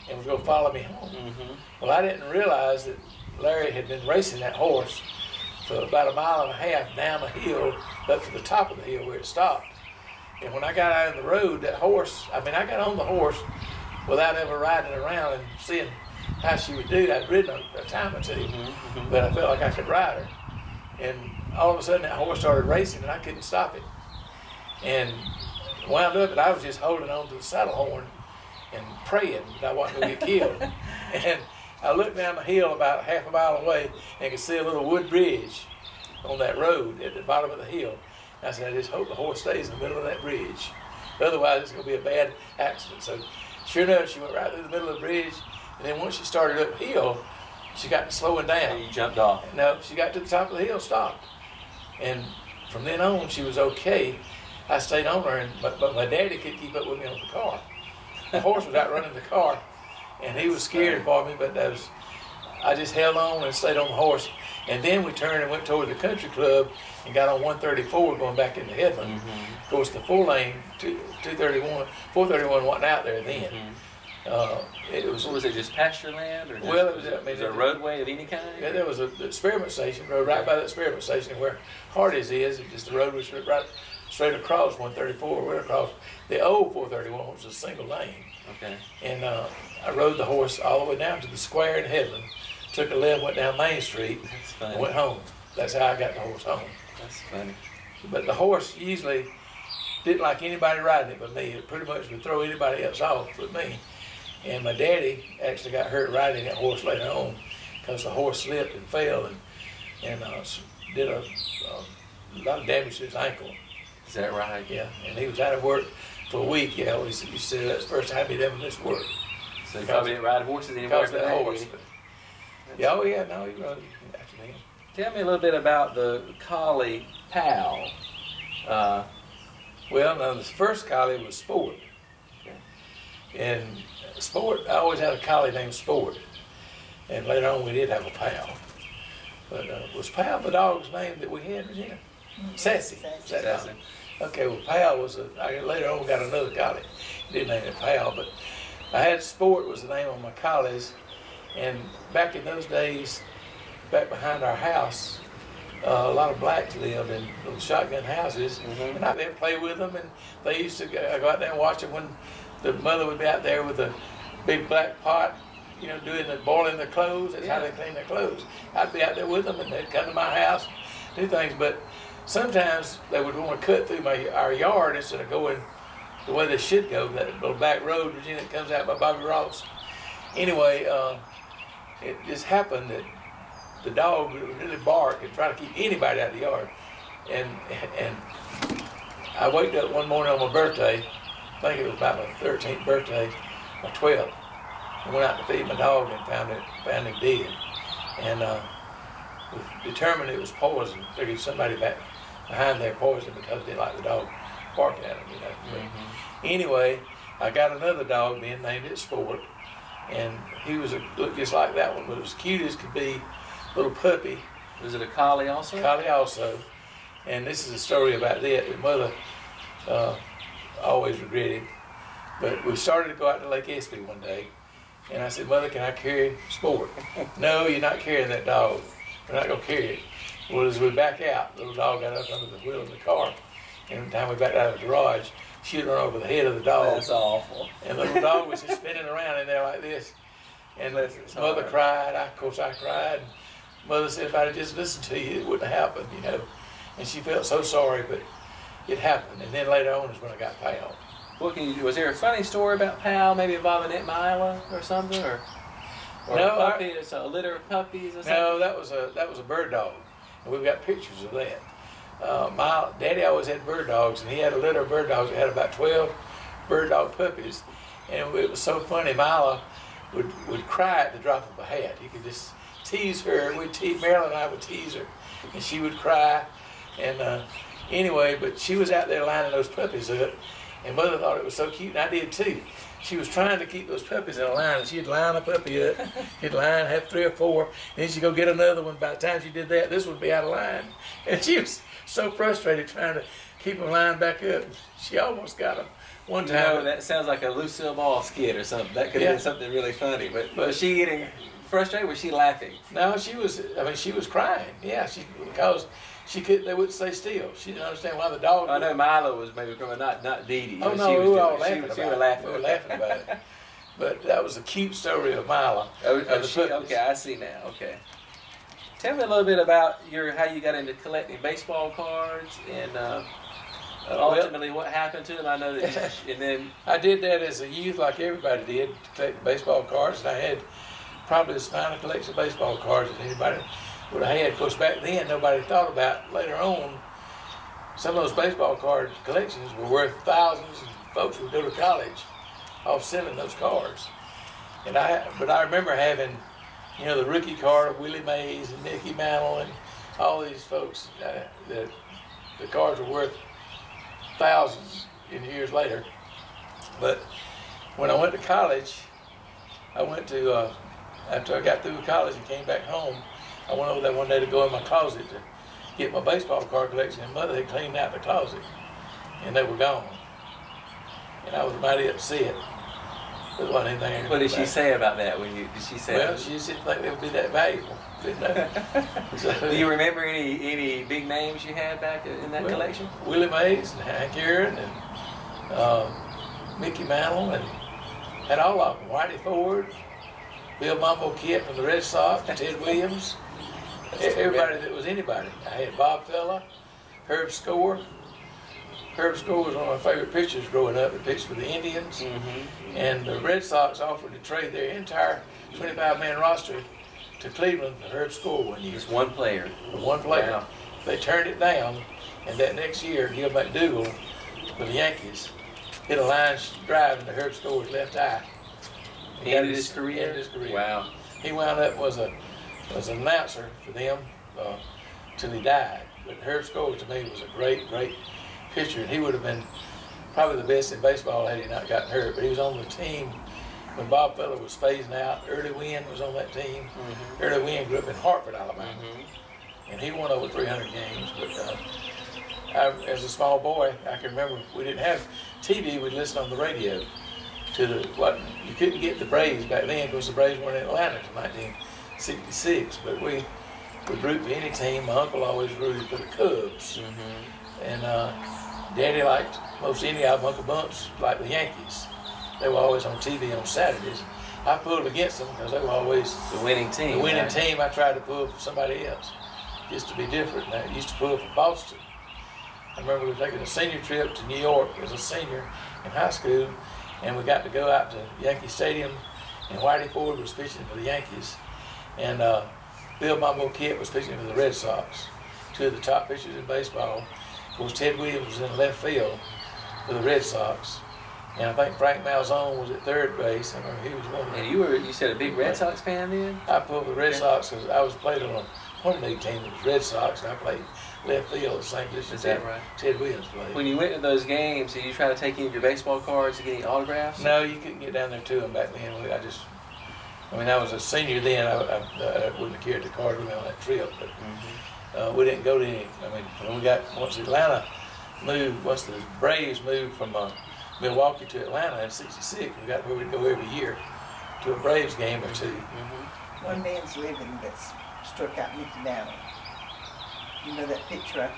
and was going to follow me home. Well, I didn't realize that Larry had been racing that horse for about 1.5 miles down the hill up to the top of the hill where it stopped. And when I got out on the road, that horse, I got on the horse without ever riding around and seeing how she would do. I'd ridden a time or two, but I felt like I could ride her. And all of a sudden that horse started racing, and I couldn't stop it. And wound up, and I was just holding on to the saddle horn and praying that I wasn't going to get killed. And I looked down the hill about 1/2 mile away and could see a little wood bridge on that road at the bottom of the hill. I said, I just hope the horse stays in the middle of that bridge. Otherwise, it's going to be a bad accident. So sure enough, she went right through the middle of the bridge. And then once she started uphill, she got to slowing down. And you jumped off. No, she got to the top of the hill, stopped. And from then on, she was okay. I stayed on her, but my daddy couldn't keep up with me on the car. The horse was out running the car, and he was scared for me, but I just held on and stayed on the horse. And then we turned and went toward the country club and got on 134 going back into Headland. Of course, the 431 wasn't out there then. Was it just pasture land, or well, it was a roadway of any kind? Yeah, there was an experiment station, road right by the experiment station where Hardy's is. Just the road was right straight across 134, right across the old 431, which was a single lane. Okay. And I rode the horse all the way down to the square in Headland, took a left, went down Main Street, That's funny. and went home. That's how I got the horse home. That's funny. But the horse usually didn't like anybody riding it but me. It pretty much would throw anybody else off but me. And my daddy actually got hurt riding that horse later on because the horse slipped and fell and did a lot of damage to his ankle. Is that right? Yeah, and he was out of work for a week. Yeah, he said that's the first time he'd ever missed work. So you probably didn't ride horses anymore Because for of that that horse. year. Yeah, oh yeah, no, he rode after me. Tell me a little bit about the collie Pal. Well, now the first collie was Sport. Okay. And Sport, I always had a collie named Sport. And later on we did have a Pal. But was Pal the dog's name that we had, Regina? Sassy. Sassy. Okay, well Pal was later on got another collie. Didn't name it Pal, but I had Sport was the name of my collies. And back in those days, back behind our house, a lot of blacks lived in little shotgun houses, and I'd there play with them, and they used to go out there and watch them when the mother would be out there with a big black pot, you know, boiling their clothes. That's how they clean their clothes. I'd be out there with them, and they'd come to my house, do things, but sometimes they would want to cut through our yard instead of going the way they should go, that little back road, Virginia, that comes out by Bobby Ross. Anyway, it just happened that the dog would really bark and try to keep anybody out of the yard. And I waked up one morning on my birthday, I think it was about my 13th birthday, my 12th, and went out to feed my dog and found him dead. And we determined it was poison. Figured somebody back behind there poisoned because they didn't like the dog barking at him, you know. Anyway, I got another dog then, named it Sport, and he looked just like that one, but it was cute as could be. Little puppy. Was it a collie also? Collie also. And this is a story about that mother always regretted. But we started to go out to Lake Espy one day, and I said, Mother, can I carry Sport? No, you're not carrying that dog. We're not going to carry it. Well, as we back out, the little dog got up under the wheel of the car, and every time we backed out of the garage, she'd run over the head of the dog. That's awful. And the little dog was just spinning around in there like this. And Mother cried. Of course, I cried. Mother said, if I'd just listened to you, it wouldn't have happened, you know. And she felt so sorry, but it happened. And then later on is when I got Pal. Was there a funny story about Pal, maybe involving Aunt Mila or something, or no, a litter of puppies or something? No, that was a bird dog, and we've got pictures of that. My daddy always had bird dogs, and he had a litter of bird dogs. He had about 12 bird dog puppies, and it was so funny. Mila would cry at the drop of a hat. You could just tease her. Marilyn and I would tease her, and she would cry. And anyway, but she was out there lining those puppies up, and Mother thought it was so cute, and I did too. She was trying to keep those puppies in a line, and she'd line a puppy up. She'd have 3 or 4, and then she'd go get another one. By the time she did that, this would be out of line. And she was so frustrated trying to keep them lined back up. She almost got them one time. You know, that sounds like a Lucille Ball skit or something. That could have been something really funny. But was she getting frustrated? Was she laughing? No, she was crying. Yeah, because they wouldn't stay still. She didn't understand why the dog. I know Milo was maybe coming, not Dee Dee. Oh no, we were all laughing about it. We were laughing about it. But that was a cute story of Mila. Okay, I see now. Okay. Tell me a little bit about how you got into collecting baseball cards and ultimately what happened to them. I know that, and then I did that as a youth, like everybody did, to collect baseball cards, and I had probably as fine a collection of baseball cards as anybody would have had. Of course, back then nobody thought about. Later on, some of those baseball card collections were worth thousands, and folks would go to college off selling those cards. But I remember having, you know, the rookie card of Willie Mays and Mickey Mantle and all these folks. The cards were worth thousands in years later. But when I went to college, after I got through college and came back home, I went over there one day to go in my closet to get my baseball card collection, and Mother had cleaned out the closet, and they were gone. And I was mighty upset. There wasn't anything. What did she say about that? When you did she say? Well, she just didn't think they would be that valuable. Didn't know. So, do you remember any big names you had back in that collection? Willie Mays and Hank Aaron and Mickey Mantle and had all of them. Whitey Ford, Bill Mambo Kit from the Red Sox, Ted Williams, everybody that was anybody. I had Bob Fella, Herb Score. Herb Score was one of my favorite pitchers growing up. He pitched for the Indians. And the Red Sox offered to trade their entire 25-man roster to Cleveland for Herb Score one year. Just one player. One player. Wow. They turned it down, and that next year, Gil McDougall for the Yankees hit a line drive into Herb Score's left eye. He ended his career? Ended his career. Wow. He wound up was an announcer for them till he died. But Herb Score, to me, was a great pitcher, and he would have been probably the best in baseball had he not gotten hurt. But he was on the team when Bob Feller was phasing out. Early Wynn was on that team. Early Wynn grew up in Hartford, Alabama, and he won over 300 games. But as a small boy, I can remember we didn't have TV. We'd listen on the radio to you couldn't get the Braves back then because the Braves weren't in Atlanta until 1966. But we would root for any team. My uncle always rooted for the Cubs, and Daddy liked most any of them. Uncle Bumps liked the Yankees. They were always on TV on Saturdays. I pulled against them because they were always the winning team. The winning team. I tried to pull for somebody else, just to be different. And I used to pull for Boston. I remember we were taking a senior trip to New York as a senior in high school, and we got to go out to Yankee Stadium, and Whitey Ford was pitching for the Yankees, and Bill Mambo Kit was pitching for the Red Sox, two of the top pitchers in baseball. Of course, Ted Williams was in left field for the Red Sox, and I think Frank Malzone was at third base. I remember he was one of them. And you said a big Red Sox fan then? I pulled for the Red Sox because I was played on a home league team that was Red Sox, and I played left field at St. Louis. Is that right? Ted Williams played. When you went to those games, did you try to take any of your baseball cards to get any autographs? No, you couldn't get down there to them back then. I was a senior then. I wouldn't have carried the card with me on that trip, but we didn't go to any. I mean, once the Braves moved from Milwaukee to Atlanta in '66, we got where we'd go every year to a Braves game or two. One man's living that's struck out Mickey Mantle. You know that picture?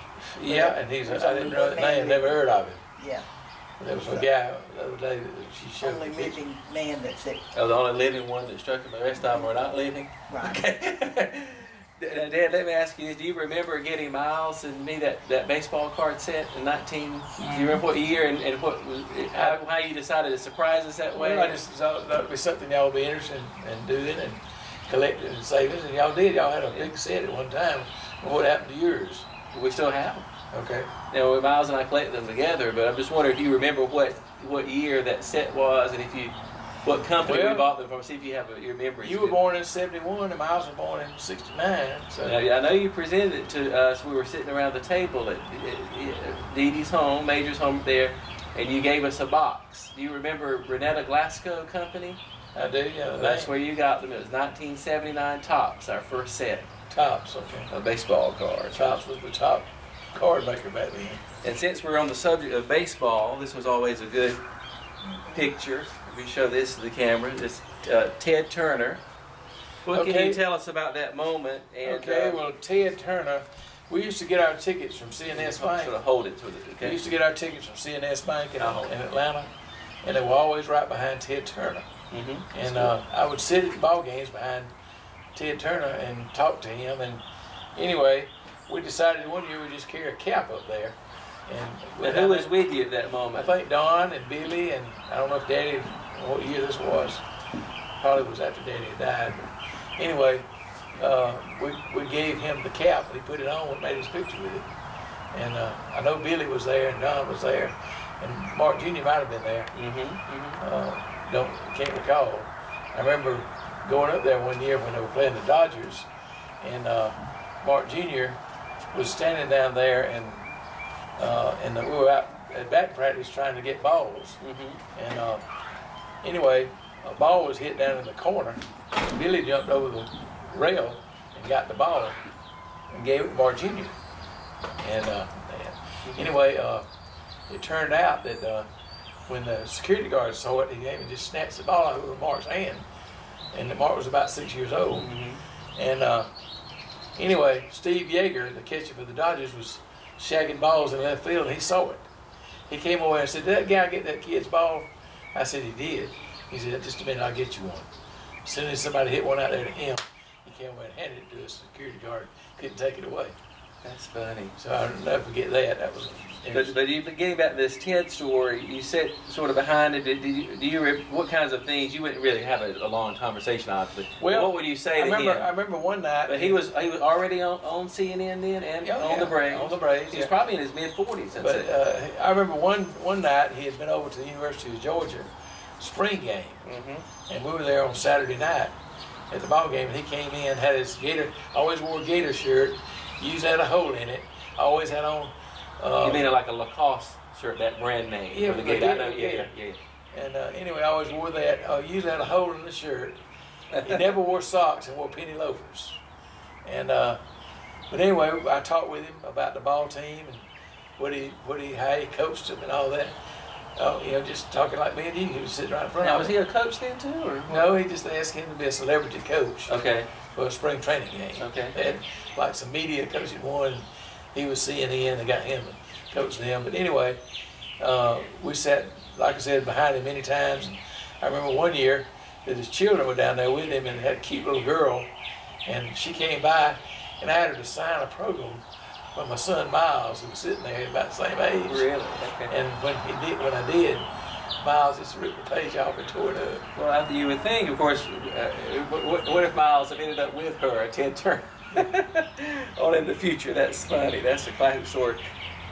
Yeah, and I didn't know his name, never heard of him. Yeah. There was a guy the other day that she showed Only me the picture. living man that's it. Oh, the only living one that struck him. The rest of them are not living? Right. Okay. Dad, let me ask you this. Do you remember getting Miles and me that baseball card set in do you remember what year and how you decided to surprise us that way? Well, I just thought that would be something y'all would be interested in doing and collecting and saving, and y'all did. Y'all had a big set at one time. Well, what happened to yours? We still have them. Okay. You know, Miles and I collected them together, but I'm just wondering if you remember what year that set was, and what company we bought them from. See if you have your memories. You were born in '71, and Miles was born in '69. So I know you presented it to us. We were sitting around the table at Dee Dee's home, Major's home there, and you gave us a box. Do you remember Renetta Glasgow Company? I do. Yeah. That's where you got them. It was 1979 Topps, our first set. Topps, okay. Of baseball cards. Topps was the top card maker back then. And since we're on the subject of baseball, this was always a good picture. We show this to the camera. This Ted Turner. What can you tell us about that moment? And, well, Ted Turner, we used to get our tickets from CNS Bank. Sort of hold it to it. Okay. We used to get our tickets from CNS Bank in Atlanta, and they were always right behind Ted Turner. And I would sit at the ball games behind Ted Turner and talk to him. And anyway, we decided one year we'd just carry a cap up there. And who was with you at that moment? I think Don and Billy, and I don't know if Daddy, what year this was. Probably was after Daddy had died. But anyway, we gave him the cap, and he put it on and made his picture with it. And I know Billy was there, and Don was there, and Mark Jr. might have been there. Can't recall. I remember going up there one year when they were playing the Dodgers, and Mark Jr. was standing down there, and we were out at bat practice trying to get balls. And anyway, a ball was hit down in the corner. Billy jumped over the rail and got the ball and gave it to Mark Jr. And anyway, it turned out that when the security guard saw it, he came and just snatched the ball out of Mark's hand. And Mark was about 6 years old. And anyway, Steve Yeager, the catcher for the Dodgers, was shagging balls in left field, and he saw it. He came over and said, "Did that guy get that kid's ball?" I said, "He did." He said, "Just a minute, I'll get you one." As soon as somebody hit one out there to him, he came over and handed it to a security guard. Couldn't take it away. That's funny. So I'll never forget that. That was. But you getting back to this Ted story, you said sort of behind it. What kinds of things? You wouldn't really have a long conversation, obviously. Well, what would you say to him? I remember one night. But he was already on CNN then and on the Braves. On the Braves. He's probably in his mid-40s. But I remember one night he had been over to the University of Georgia spring game, and we were there on Saturday night at the ball game, and he came in, had his Gator, always wore a Gator shirt, used had a hole in it, always had on. You mean like a Lacoste shirt, that brand name? Yeah, for the Gator. I know, yeah. And anyway, I always wore that. Usually had a hole in the shirt. He never wore socks and wore penny loafers. And but anyway, I talked with him about the ball team and how he coached them and all that. Just talking like me and you. He was sitting right in front now, of me. was he a coach then too, or no? He just asked him to be a celebrity coach. Okay. For a spring training game. Okay. They had like some media coaching one. He was CNN. They got him to coach them. But anyway, we sat, like I said, behind him many times. And I remember one year that his children were down there with him, and had a cute little girl, and she came by, and I had her to sign a program for my son Miles, who was sitting there about the same age. Really? Okay. And when I did, Miles just ripped the page off and tore it up. Well, you would think, of course, what if Miles had ended up with her at Ted Turner on in the future? That's funny. That's a classic story.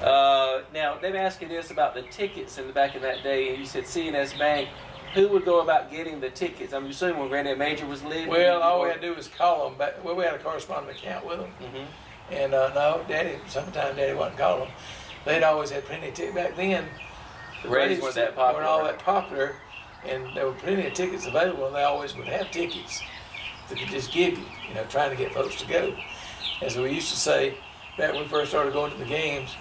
Now, they've asked you this about the tickets in the back in that day, and you said C&S Bank. Who would go about getting the tickets? I'm assuming when Granddad Major was living. Well, all we had to do was call them back. Well, we had a correspondent account with them. And no, sometimes Daddy wasn't calling them. They'd always had plenty of tickets. Back then, the Braves weren't that popular. Weren't all that popular, and there were plenty of tickets available, and they always would have tickets that could just give you, trying to get folks to go. As we used to say, back when we first started going to the games,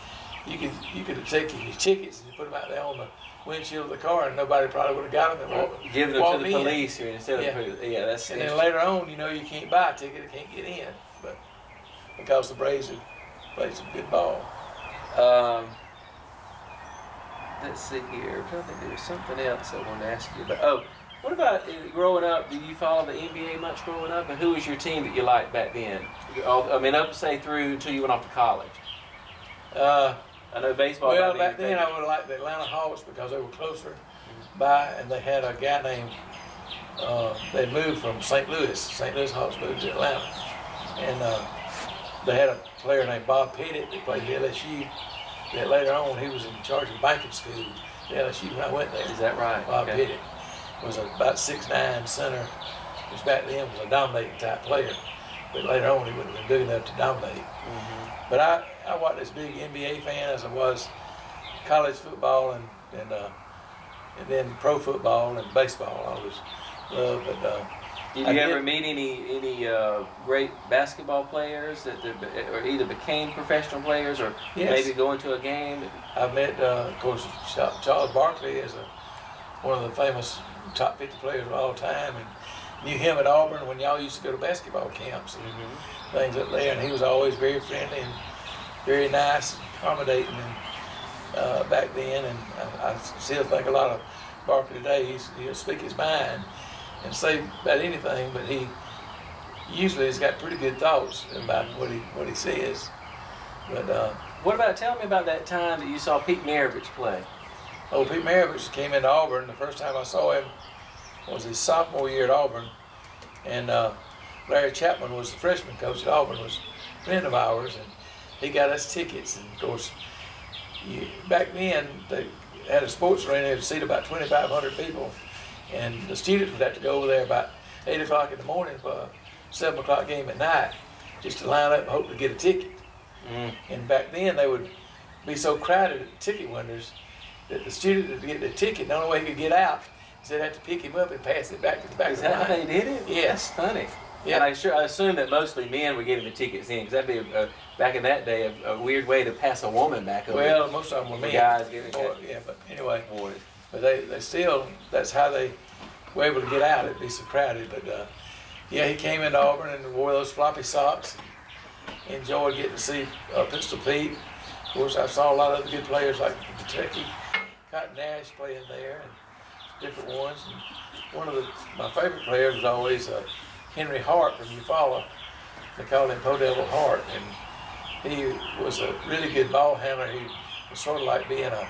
you could take your tickets and you put them out there on the windshield of the car, and nobody probably would have got them and give them to the police instead of that's. And then later on, you can't buy a ticket, you can't get in, but because the Braves have played some good ball. Let's see here. I think there was something else I wanted to ask you about. Oh, what about growing up? Did you follow the NBA much growing up? And who was your team that you liked back then? I mean, up say through until you went off to college. I know baseball. Well, back then I would have liked the Atlanta Hawks because they were closer by, and they had a guy named. They moved from St. Louis. St. Louis Hawks moved to Atlanta, and they had a player named Bob Pettit that played at LSU. That later on he was in charge of banking school at LSU when I went there. Is that right? Bob Pettit was about 6'9" center, which back then was a dominating type player. But later on he wouldn't have been big enough to dominate. But I wasn't as big NBA fan as I was college football and then pro football and baseball. I always loved. But did you ever meet any great basketball players that or either became professional players or maybe going to a game? I met, of course, Charles Barkley is one of the famous top 50 players of all time, and knew him at Auburn when y'all used to go to basketball camps and things up there, and he was always very friendly and very nice, accommodating, and back then, and I still think a lot of Barkley today. He'll speak his mind and say about anything, but he usually has got pretty good thoughts about what he says. But what about? Tell me about that time that you saw Pete Maravich play. Oh, Pete Maravich came into Auburn. The first time I saw him was his sophomore year at Auburn, and Larry Chapman was the freshman coach at Auburn. Was a friend of ours, and he got us tickets. And of course, back then they had a sports arena that would seat about 2,500 people. And the students would have to go over there about 8 o'clock in the morning for a 7 o'clock game at night, just to line up and hope to get a ticket. And back then they would be so crowded at the ticket windows that the student to get the ticket, the only way he could get out is they'd have to pick him up and pass it back to the back of the line. Is that how they did it? Yes. That's funny. Yeah. And I assume that mostly men were getting the tickets in, because that'd be back in that day a weird way to pass a woman back over. Well, most of them were men. Guys getting but anyway. Boys. But they still, that's how they were able to get out. It'd be so crowded. But yeah, he came into Auburn and wore those floppy socks. Enjoyed getting to see Pistol Pete. Of course, I saw a lot of other good players like Kentucky, Cotton Nash playing there, and different ones. And one of my favorite players was always Henry Hart from Eufaula. They called him Podevil Hart, and he was a really good ball handler. He was sort of like being a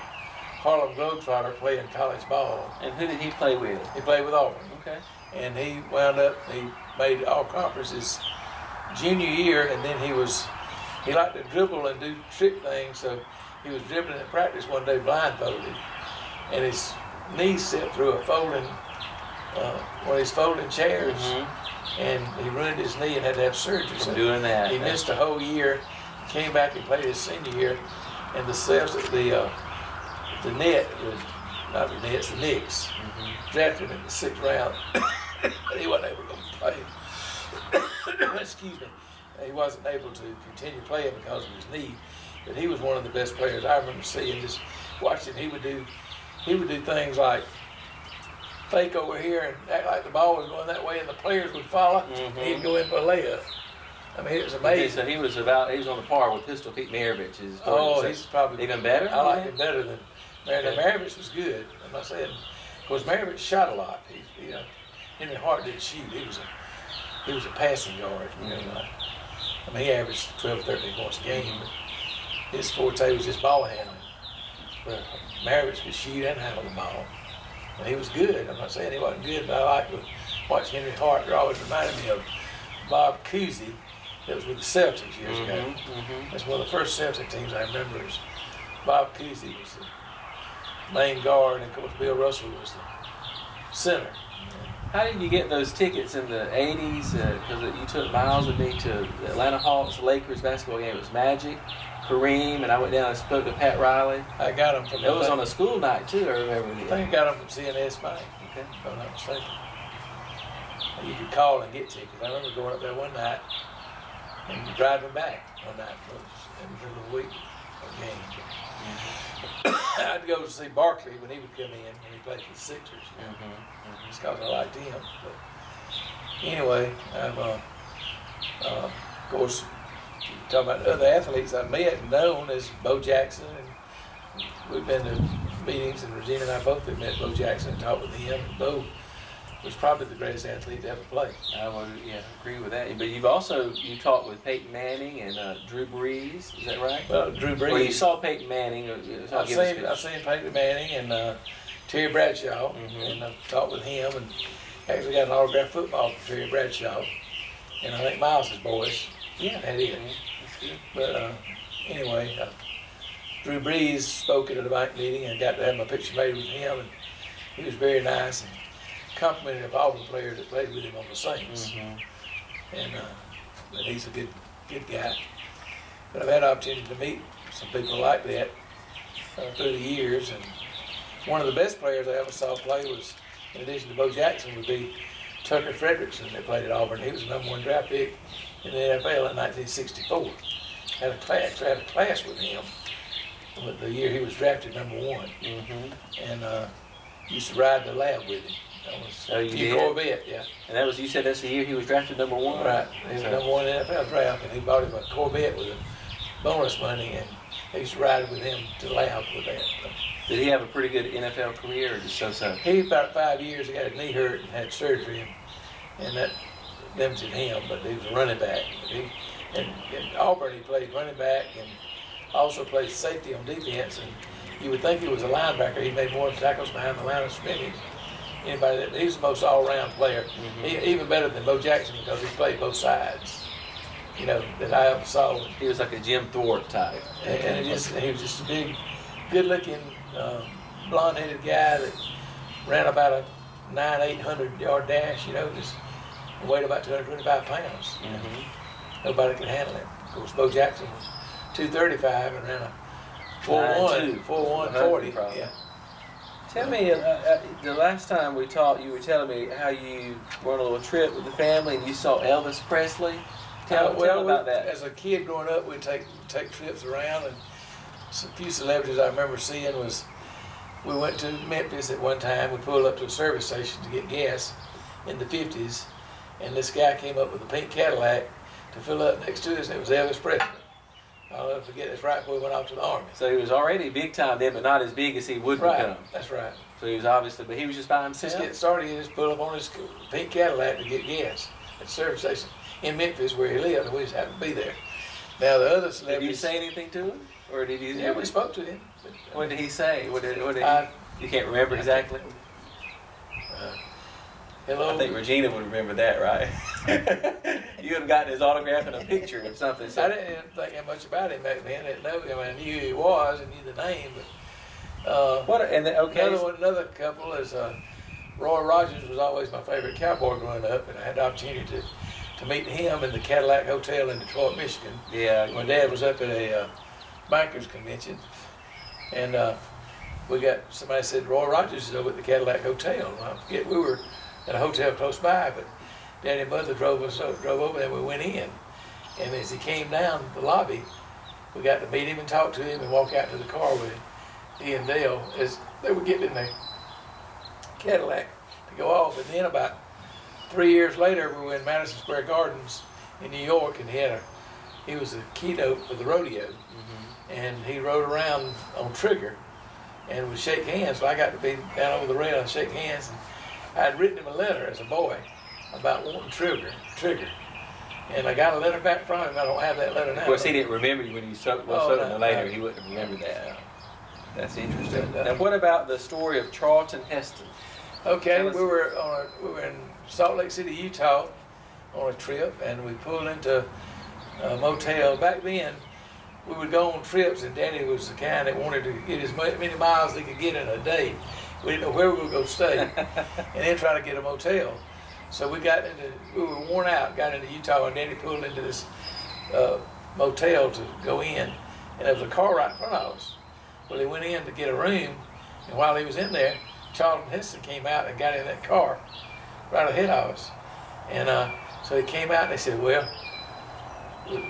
Harlem Globetrotter playing college ball. And who did he play with? He played with Auburn. Okay. And he wound up, he made all conferences junior year, and then he liked to dribble and do trick things, so he was dribbling at practice one day blindfolded, and his knee slipped through a folding, one of these folding chairs, and he ruined his knee and had to have surgery. So doing that. He missed a whole year, came back and played his senior year, and the net was, not the Nets, the Knicks, drafted him in the 6th round. He wasn't able to play. Excuse me. He wasn't able to continue playing because of his knee, but he was one of the best players I remember seeing. Just watching, he would do things like fake over here and act like the ball was going that way, and the players would follow. He'd go in for a layup. I mean, it was amazing. So he was on the par with Pistol Pete Maravich. He's probably even better. I like him better than Maravich. Maravich was good. I'm not saying, of course, Maravich shot a lot. Henry Hart didn't shoot. He was a passing guard. I mean, he averaged 12 or 13 points a game, but his forte was just ball handling. But Maravich could shoot and handle the ball. And he was good. I'm not saying he wasn't good, but I like to watch Henry Hart. It always reminded me of Bob Cousy. That was with the Celtics years ago. That's one of the first Celtic teams I remember. Is Bob Cousy was the main guard, and of course Bill Russell was the center. How did you get those tickets in the 80s? Because you took Miles with me to the Atlanta Hawks Lakers basketball game. It was Magic, Kareem, and I went down and spoke to Pat Riley. I got them from. It was on a school night too. I remember. I think I got them from seeing Espy. Okay. If I'm not mistaken. You could call and get tickets. I remember going up there one night and driving back one night. It was in the middle of the week game. I'd go to see Barkley when he would come in when he played for the Sixers. Just because I liked him. But anyway, of course, talking about other athletes I met and known as Bo Jackson, and we've been to meetings, and Regina and I both have met Bo Jackson and talked with him. And Bo was probably the greatest athlete to ever play. I would, agree with that. But you talked with Peyton Manning and Drew Brees. Is that right? Well, Drew Brees. Well, you saw Peyton Manning. I've seen Peyton Manning and Terry Bradshaw, and I've talked with him, and actually got an autographed football from Terry Bradshaw, and I think Miles's boys. Yeah, that is. That's good. But anyway, Drew Brees spoke at a bank meeting, and got to have my picture made with him, and he was very nice and complimented all the players that played with him on the Saints. And but he's a good guy. But I've had an opportunity to meet some people like that through the years, and one of the best players I ever saw play was, in addition to Bo Jackson, would be Tucker Frederickson that played at Auburn. He was the #1 draft pick in the NFL in 1964. Had a class with him the year he was drafted #1. And used to ride the lab with him. Corvette, yeah. And that was, you said that's the year he was drafted #1? Right. He was #1 NFL draft, and he bought him a Corvette with bonus money, and he used to ride with him to the lab with that. Did he have a pretty good NFL career, or just so-so? He, about 5 years, he got his knee hurt and had surgery, and that limited him, but he was a running back. In Auburn, he played running back and also played safety on defense, and you would think he was a linebacker. He made more tackles behind the line of scrimmage. He was the most all-around player, even better than Bo Jackson, because he played both sides, that I ever saw. He was like a Jim Thorpe type. And he was just a big, good-looking, blonde-headed guy that ran about a 800-yard dash, just weighed about 225 pounds. Nobody could handle him. Of course, Bo Jackson was 235 and ran a 4'1", 40. Yeah. Tell me, the last time we talked, you were telling me how you were on a little trip with the family and you saw Elvis Presley. Tell about that. As a kid growing up, we'd take trips around, and a few celebrities I remember seeing was we went to Memphis at one time. We pulled up to a service station to get gas in the 50s, and this guy came up with a pink Cadillac to fill up next to us, and it was Elvis Presley. I'll never forget, it's right before we went off to the Army. So he was already big time then, but not as big as he would become. That's right. So he was obviously, but he was just by himself? Just getting started, he just pulled up on his pink Cadillac to get gas at the service station in Memphis where he lived, and we just happened to be there. Now the other celebrities... Did you say anything to him? Or did you... Yeah, we spoke to him. But, what did he say? What did he... You can't remember exactly? Hello. I think Regina would remember that, right? You would have gotten his autograph and a picture of something. So. I didn't think that much about him back then. I didn't know him. I knew who he was and knew the name. But another couple is Roy Rogers was always my favorite cowboy growing up, and I had the opportunity to meet him in the Cadillac Hotel in Detroit, Michigan. Yeah. My dad was up at a bankers convention, and somebody said Roy Rogers is over at the Cadillac Hotel. And I forget, we were at a hotel close by, but Daddy and Mother drove over there and we went in. And as he came down the lobby, we got to meet him and talk to him and walk out to the car with he and Dale as they were getting in the Cadillac to go off. And then about 3 years later, we were in Madison Square Gardens in New York, and he was a keynote for the rodeo. And he rode around on Trigger and would shake hands. So I got to be down over the rail and shake hands. And I had written him a letter as a boy about wanting Trigger. And I got a letter back from him. I don't have that letter now. Of course, he didn't remember you when you spoke to him later. He wouldn't have remembered that. That's interesting. Now, what about the story of Charlton Heston? Okay, we were in Salt Lake City, Utah, on a trip, and we pulled into a motel. Back then, we would go on trips, and Daddy was the kind that wanted to get as many miles as he could get in a day. We didn't know where we were going to stay, and then try to get a motel. So we were worn out, got into Utah, and Daddy pulled into this motel to go in, and there was a car right in front of us. Well, he went in to get a room, and while he was in there, Charlton Heston came out and got in that car right ahead of us. And so he came out and they said, well,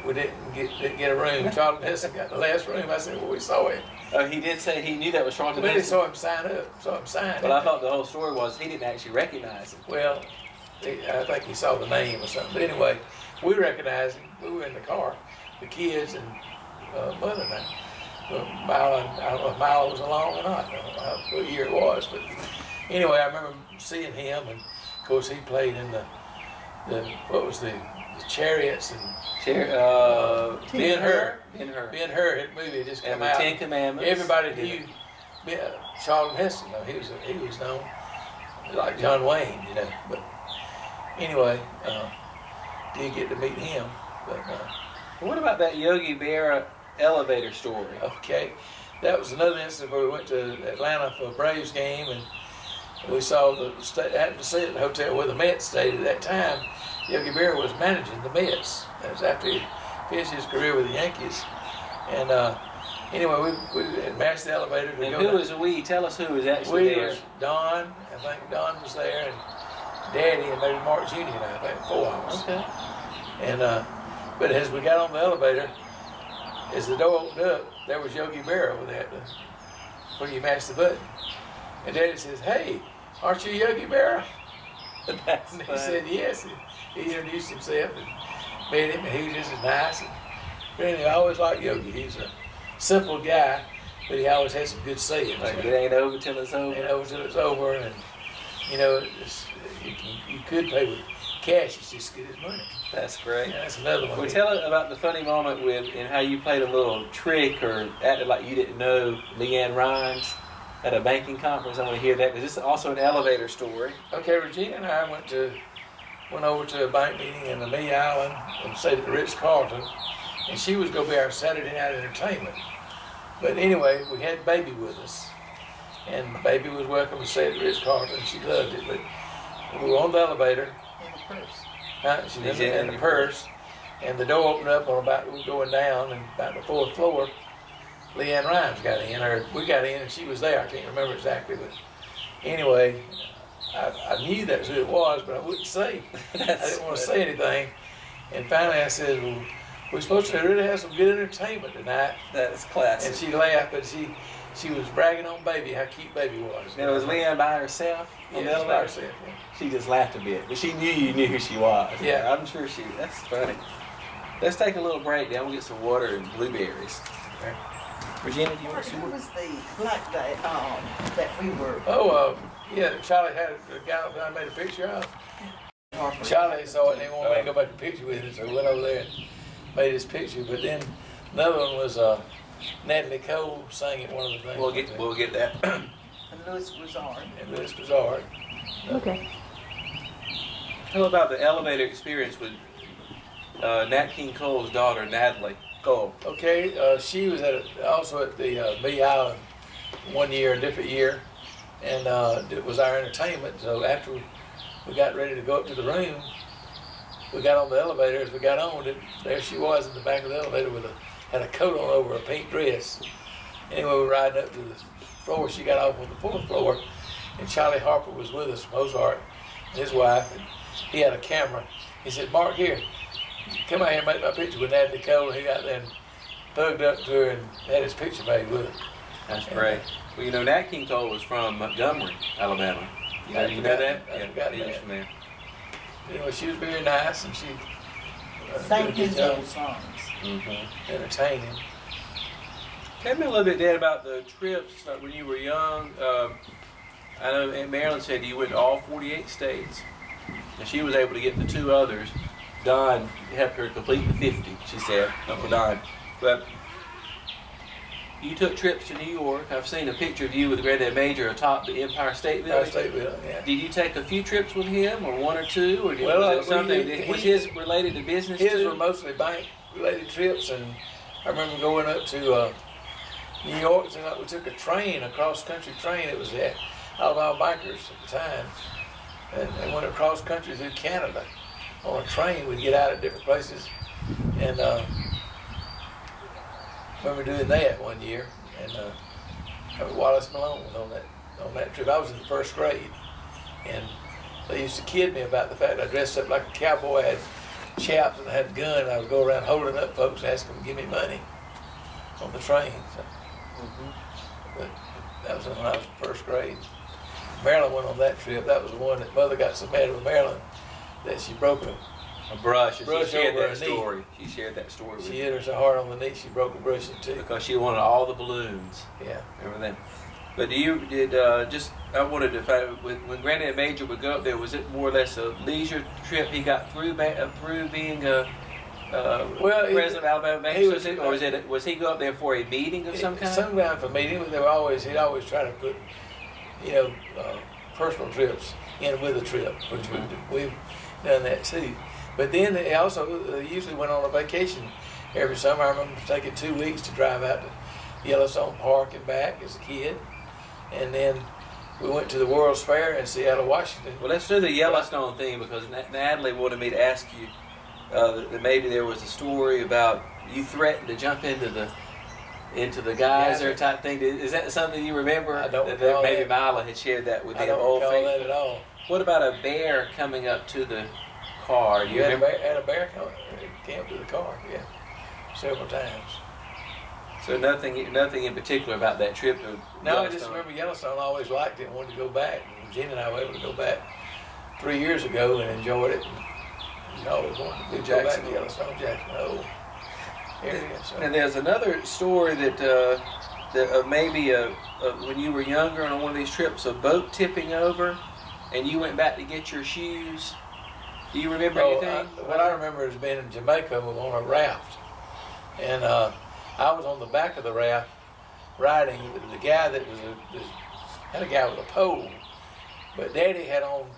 we didn't get a room. Charlton Heston got the last room. I said, well, we saw him. Oh, he did say he knew that was Charlton Heston. Heston? We saw him sign up, saw him sign. But I thought the whole story was he didn't actually recognize him. Well, I think he saw the name or something. But anyway, we recognized him. We were in the car, the kids and Mother and I. I don't know if Milo was along or not. I don't know what year it was. But anyway, I remember seeing him, and of course he played in the Chariots and Ben-Hur. Ben-Hur, that movie had just come out. And the Ten Commandments. Everybody knew Charlton Heston. He was known like John Wayne, you know. But anyway, did get to meet him. But what about that Yogi Berra elevator story? Okay, that was another incident where we went to Atlanta for a Braves game, and we saw happened to see it at the hotel where the Mets stayed at that time. Yogi Berra was managing the Mets. That was after he finished his career with the Yankees. And anyway, we matched the elevator to and go. Who was we? Tell us who was actually there. Was Don. I think Don was there, and Daddy, and maybe Mark Jr. and I think 4 of us. Okay. And but as we got on the elevator, as the door opened up, there was Yogi Berra over there where you match the button. And Daddy says, "Hey, aren't you Yogi Berra?" And he said, "Yes." He introduced himself and met him, and he was just as nice. But anyway, I always liked Yogi. He's a simple guy, but he always had some good sayings. Like, it ain't over till it's over. It ain't over till it's over, and you know, you could pay with cash. It's just as good as money. That's great. Yeah, that's another one. Well, tell us about the funny moment and how you played a little trick or acted like you didn't know Leanne Rhymes at a banking conference. I want to hear that, because this is also an elevator story. Okay, Regina and I went over to a bank meeting in the Lee Island and stayed at the Ritz-Carlton, and she was going to be our Saturday night entertainment. But anyway, we had Baby with us, and Baby was welcome to stay at the Ritz-Carlton. She loved it, but we were on the elevator. In the purse. She was in the purse, and the door opened up on we were going down, and about the 4th floor, Leanne Rhymes got in, or we got in, and she was there. I can't remember exactly, but anyway, I knew that's who it was, but I wouldn't say. I didn't want to say anything. And finally I said, well, we're supposed to really have some good entertainment tonight. That is classic. And she laughed, but she was bragging on Baby, how cute Baby was. Now, was Leanne by herself? Yeah, by herself. Yeah. She just laughed a bit, but she knew you knew who she was. Yeah. I'm sure she. That's funny. Let's take a little break. Then we'll get some water and blueberries. Okay. Virginia, do you want some What more? was the black day that we were? Oh, yeah, Charlie had a guy that I made a picture of. Charlie saw it and he wanted me to go make a picture with it, so we went over there and made his picture. But then another one was Natalie Cole sang at one of the things. We'll get that. And Louis Grizzard. And Louis Grizzard. Okay. Tell about the elevator experience with Nat King Cole's daughter, Natalie Cole. Okay, she was also at the Bee Island one year, a different year, and it was our entertainment. So after we got ready to go up to the room, we got on the elevator. As we got on, there she was in the back of the elevator had a coat on over a pink dress. Anyway, we were riding up to the floor. She got off on the 4th floor, and Charlie Harper was with us from Ozark, and his wife, and he had a camera. He said, "Mark, here, come out here and make my picture with Natalie Cole." And he got there and hugged up to her and had his picture made with her. That's great. Well, you know, Nat King Cole was from Montgomery, Alabama. You know that? Yeah, he was from there. Anyway, she was very nice, and she Sang did a good his job old songs. entertaining. Tell me a little bit, Dad, about the trips like when you were young. I know Aunt Marilyn said you went to all 48 states, and she was able to get the 2 others. Don helped her complete the 50, she said, Uncle Don. But you took trips to New York. I've seen a picture of you with Granddad Major atop the Empire State Building. Yeah. Did you take a few trips with him, or 1 or 2, or Well, was it something? Was his related to business His too? were mostly bank-related trips, and I remember going up to New York. And we took a train, a cross-country train. It was the Alabama Bankers at the time, and went across country through Canada on a train. We'd get out at different places, and I remember doing that one year. And Wallace Malone was on that trip. I was in the 1st grade, and they used to kid me about the fact I dressed up like a cowboy. I had chaps and I had a gun, and I would go around holding up folks, asking them to give me money on the train. So. But that was when I was in 1st grade. Marilyn went on that trip. That was the one that Mother got so mad with Marilyn that she broke a brush. She shared over that story. She shared that story with She hit her so hard on the knee she broke a brush in 2. because she wanted all the balloons. Yeah. Remember that? But I wanted to find, when Granddad Major would go up there, was it more or less a leisure trip he got through being a president of Alabama Bank? Was he go up there for a meeting of some kind? Sometimes for meeting, but he'd always try to put, personal trips in with a trip, which we've done that too. But then they also usually went on a vacation every summer. I remember taking 2 weeks to drive out to Yellowstone Park and back as a kid. And then we went to the World's Fair in Seattle, Washington. Well, let's do the Yellowstone thing, because Natalie wanted me to ask you that maybe there was a story about you threatened to jump into the geyser type thing. Is that something you remember? I don't recall maybe that. Mila had shared that with I them. don't recall that at all. What about a bear coming up to the car? You had a bear came to the car, yeah, several times. So nothing in particular about that trip to No, I just remember Yellowstone. I always liked it and wanted to go back. And Gina and I were able to go back 3 years ago and enjoyed it. And always wanted to go back to Yellowstone, Jackson Hole area. So. And there's another story that maybe when you were younger on one of these trips, a boat tipping over, and you went back to get your shoes. Do you remember anything? What I remember is being in Jamaica on a raft, and I was on the back of the raft riding. The guy that had a guy with a pole, but Daddy had on.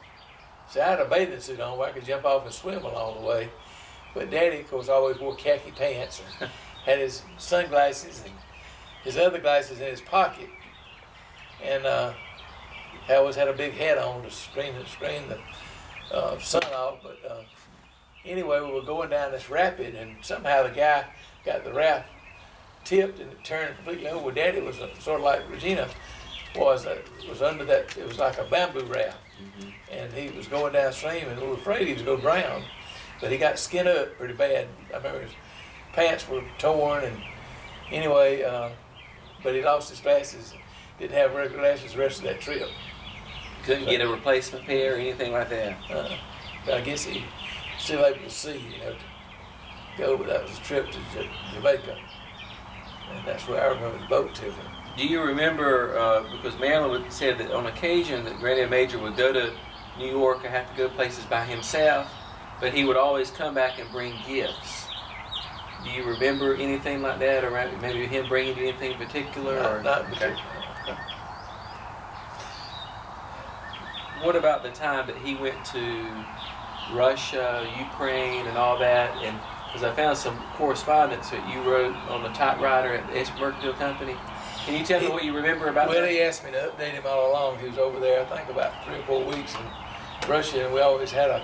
See, I had a bathing suit on where I could jump off and swim along the way. But Daddy, of course, always wore khaki pants and had his sunglasses and his other glasses in his pocket. And he always had a big hat on to screen the sun off. But anyway, we were going down this rapid, and somehow the guy got the raft tipped and it turned completely over. Daddy was sort of like Regina was under that. It was like a bamboo raft. Mm-hmm. And he was going downstream, and we were afraid he was going to drown. But he got skinned up pretty bad. I remember pants were torn, and anyway, but he lost his glasses. Didn't have regular glasses the rest of that trip. Couldn't get a replacement pair or anything like that. But I guess he still able to see, to go. But that was a trip to Jamaica, and that's where I remember the boat trip. Do you remember, because Marilyn said that on occasion that Granddad Major would go to New York and have to go places by himself, but he would always come back and bring gifts. Do you remember anything like that, or maybe him bringing you anything in particular? Not in particular. What about the time that he went to Russia, Ukraine, and all that? And because I found some correspondence that you wrote on the typewriter at the Espy Mercantile Company. Can you tell me what you remember about that? Well, he asked me to update him all along. He was over there, I think, about 3 or 4 weeks in Russia, and we always had a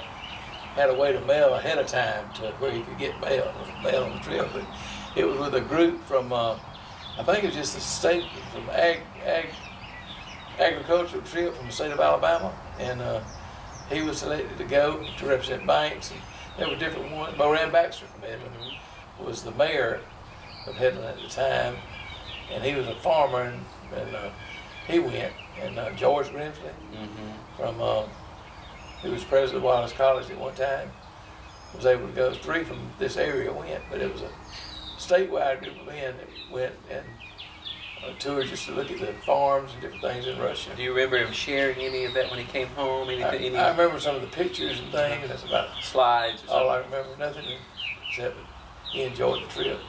way to mail ahead of time to where he could get mail on the trip. But it was with a group from, I think it was just the state from agricultural trip from the state of Alabama, and he was selected to go to represent banks. And there were different ones. Moran Baxter from Headland was the mayor of Headland at the time, and he was a farmer, and he went. And George Grimsley from who was president of Wallace College at one time, was able to go. 3 from this area went, but it was a statewide group of men that went and toured just to look at the farms and different things in Russia. Do you remember him sharing any of that when he came home? I remember some of the pictures and things. That's about slides. All I remember. Nothing except he enjoyed the trip.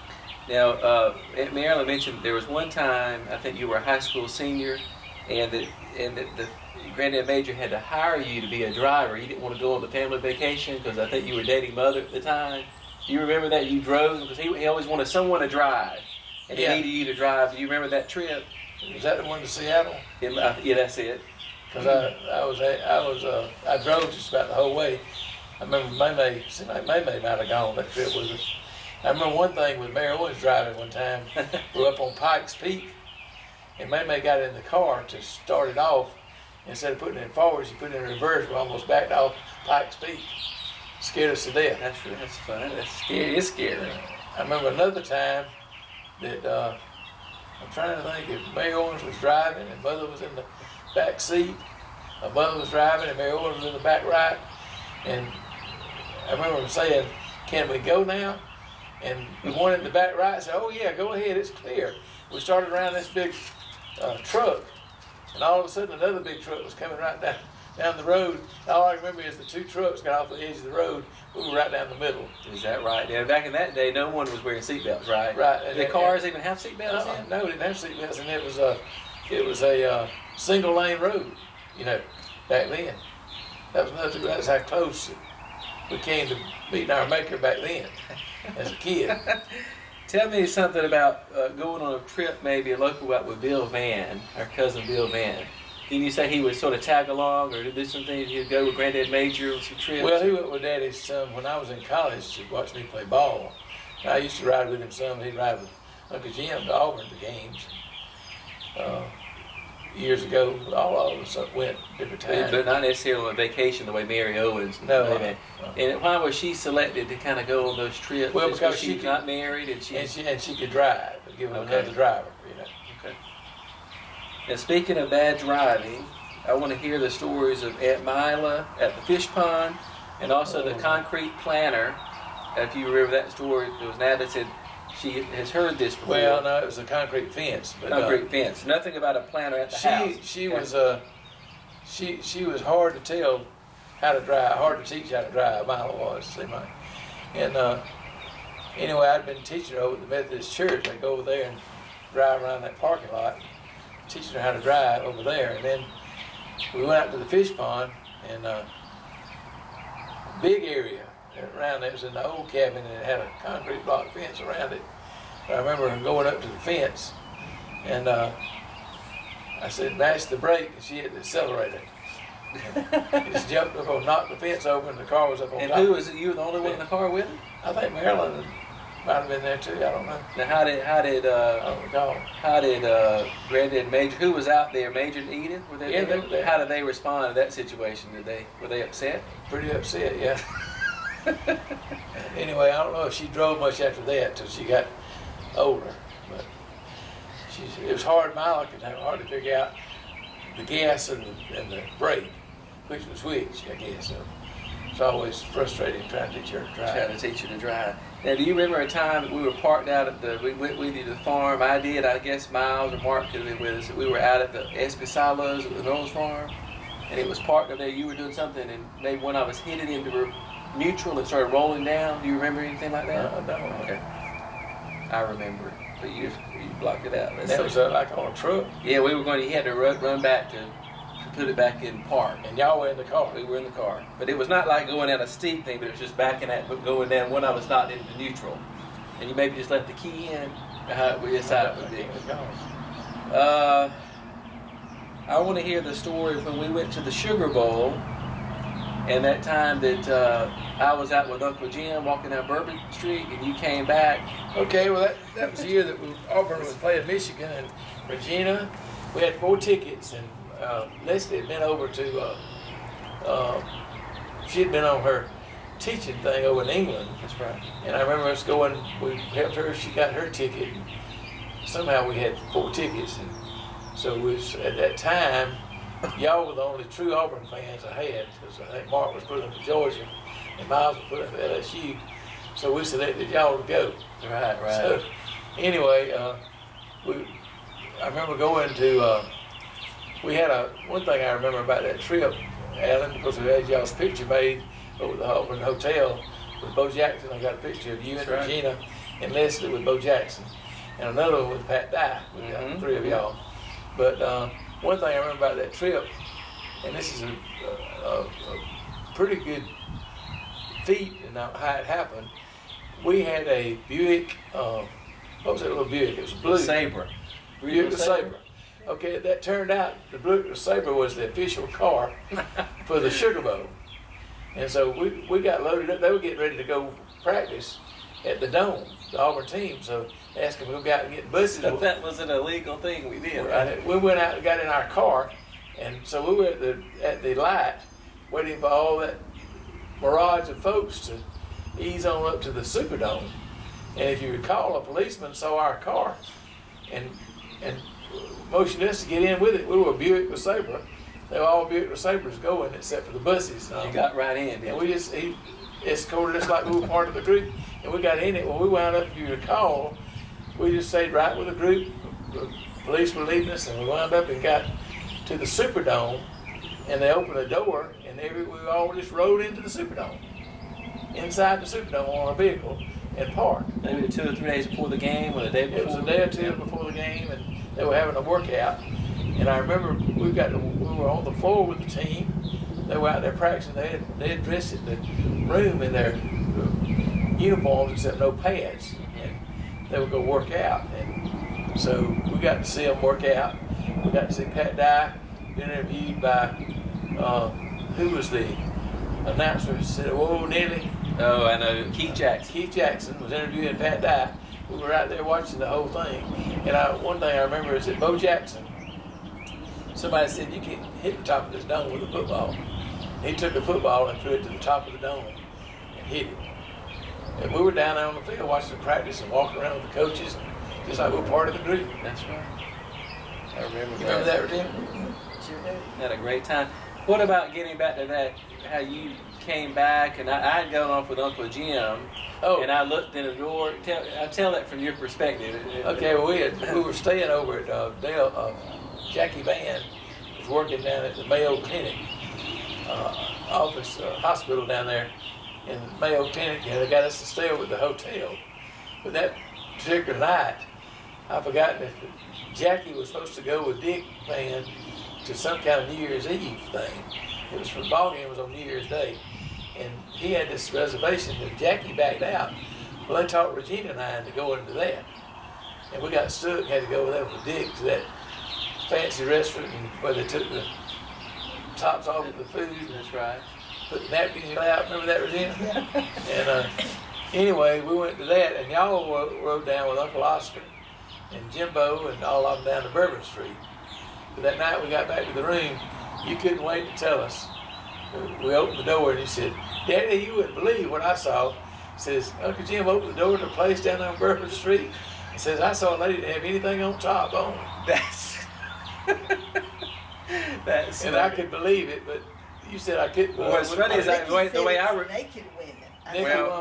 Now, Aunt Marilyn mentioned there was one time, I think you were a high school senior, and the Granddad Major had to hire you to be a driver. You didn't want to go on the family vacation because I think you were dating Mother at the time. Do you remember that you drove? Because he always wanted someone to drive, and he needed you to drive. Do you remember that trip? Was that the one to Seattle? Yeah, that's it. Because I drove just about the whole way. I remember May might have gone on that trip with us. I remember one thing with Mary Owens driving one time. We were up on Pikes Peak, and May got in the car to start it off. Instead of putting it in forward, she put it in reverse. We almost backed off Pikes Peak. Scared us to death. That's fun. That's scary. It's scary. I remember another time that I'm trying to think if Mary Owens was driving and Mother was in the back seat. Mother was driving and Mary Owens was in the back right. And I remember them saying, "Can we go now?" And the one in the back right said, "Oh yeah, go ahead, it's clear." We started around this big truck, and all of a sudden another big truck was coming right down the road. All I remember is the 2 trucks got off the edge of the road. We were right down the middle. Is that right? Yeah, back in that day, no one was wearing seatbelts, right? Right. Did the cars even have seatbelts in? No, it didn't have seatbelts, and it was a single lane road, back then. That's how close we came to meeting our maker back then, as a kid. Tell me something about going on a trip, maybe a local route with Bill Van, our cousin Bill Van. Didn't you say he would sort of tag along or do some things? He'd go with Granddad Major on some trips? Well, he went with Daddy's son when I was in college to watch me play ball. I used to ride with him some. He'd ride with Uncle Jim to Auburn to games. Years ago, all of us went different times. But not necessarily on vacation the way Mary Owens. No. And why was she selected to kind of go on those trips? Well, because she's not married and she could drive. Give him another driver, Okay. Now, speaking of bad driving, I want to hear the stories of Aunt Mila at the fish pond, and also the concrete planter. If you remember that story, there was Nat that said she has heard this before. Well, no, it was a concrete fence. But, concrete fence. Nothing about a planter at the house. She was hard to tell how to drive, hard to teach how to drive. Mila was, seemed like. And anyway, I'd been teaching her over at the Methodist Church. I'd go over there and drive around that parking lot, teaching her how to drive over there. And then we went out to the fish pond, and big area around there. It was in the old cabin, and it had a concrete block fence around it. But I remember going up to the fence, and I said, "Mash the brake," and she hit the accelerator. He just jumped up and knocked the fence open. The car was up on top. And who was it? You were the only one in the car with him? I think Marilyn might have been there too. I don't know. Now, how did I don't recall. How did Granddad Major? Who was out there? Major and Edith? Were they? Yeah, they were there. How did they respond to that situation? Were they upset? Pretty upset, yeah. anyway, I don't know if she drove much after that till she got older, but it was hard mile. It was hard to figure out the gas and the brake, which was which, I guess. So it's always frustrating trying to teach her to drive. Trying to teach you to drive. Now, do you remember a time that we were parked out at we went with you to the farm? I did. I guess Miles or Mark could have been with us. We were out at the Espy silos at the Knowles farm, and it was parked up there. You were doing something, and maybe one of us hit it into neutral and started rolling down. Do you remember anything like that? No. Okay. I remember it, but you blocked it out. That was like on a truck. Yeah, we were going. He had to run back to put it back in park. And y'all were in the car. We were in the car, but it was not like going down a steep thing, but it was just backing at, but going down. One of us knocked into neutral, and you maybe just left the key in. How we decided would be. I want to hear the story when we went to the Sugar Bowl, and that time that I was out with Uncle Jim walking down Bourbon Street, and you came back. Okay, well that was the year that Auburn was playing Michigan and Regina. We had 4 tickets, and Leslie had been over to, she had been on her teaching thing over in England. That's right. And I remember us going, we helped her, she got her ticket, and somehow we had 4 tickets. And so at that time, y'all were the only true Auburn fans I had, because I think Mark was putting for Georgia, and Miles was putting for LSU. So we selected y'all to go. Right. So anyway, I remember going to, we had one thing I remember about that trip, Alan, because we had y'all's picture made over at the Auburn Hotel with Bo Jackson. I got a picture of you and Regina and Leslie with Bo Jackson, and another one with Pat Dye. We got 3 of y'all. But one thing I remember about that trip, and this is a pretty good feat and how it happened, we had a Buick, what was that little Buick? It was blue. Sabre. Buick Sabre. Okay, that turned out the Buick Sabre was the official car for the Sugar Bowl. And so we got loaded up. They were getting ready to go practice at the Dome, the Auburn team. So they asked them to go out and get buses. So that was an illegal thing we did, right? We went out and got in our car, and so we were at the light waiting for all that barrage of folks to ease on up to the Superdome. And if you recall, a policeman saw our car and motioned us to get in with it. We were a Buick LeSabre. They were all Buick LeSabres going except for the buses. You got right in, and he escorted us like we were part of the group, and we got in it. Well, we wound up, if you recall, we just stayed right with the group. The police were leading us, and we wound up and got to the Superdome, and they opened a door, and we all just rode into the Superdome, inside the Superdome on our vehicle, and parked. Maybe 2 or 3 days before the game, or the day before? It was a day or 2 before the game, and they were having a workout. And I remember we were on the floor with the team. They were out there practicing. They had dressed at the room in their uniforms except no pads, and they would go work out. And so we got to see them work out. We got to see Pat Dye being interviewed by who was the announcer who said, "Whoa, Nelly." Oh, I know, Keith Jackson. Keith Jackson was interviewing Pat Dye. We were out there watching the whole thing. And one thing I remember is that Bo Jackson, somebody said, "You can hit the top of this dome with a football." He took a football and threw it to the top of the dome and hit it. And we were down there on the field watching the practice and walking around with the coaches, just like we were part of the group. That's right. I remember You remember that, Regina? Sure do. Had a great time. What about getting back to that, how you came back, and I had gone off with Uncle Jim, and I looked in the door. Tell that from your perspective. Okay, well, we were staying over at Jackie Van was working down at the Mayo Clinic hospital down there in Mayo Clinic, and they got us to stay over at the hotel. But that particular night, I forgot that Jackie was supposed to go with Dick Van to some kind of New Year's Eve thing. It was for the ball game was on New Year's Day, and he had this reservation that Jackie backed out. Well, they talked Regina and I into going into that, and we got stuck and had to go over there with Dick to that fancy restaurant where they took the tops off of the food. That's right. Put the napkins out. Remember that, Regina? And anyway, we went to that, and y'all rode down with Uncle Oscar and Jimbo and all of them down to Bourbon Street. But that night we got back to the room, you couldn't wait to tell us. We opened the door and you said, "Daddy, you wouldn't believe what I saw." Says, Uncle Jim opened the door to the place down on Bourbon Street. He says, I saw a lady that didn't have anything on top on. That's that's. And I could believe it, but you said I couldn't. Well, what's funny is the way I naked women.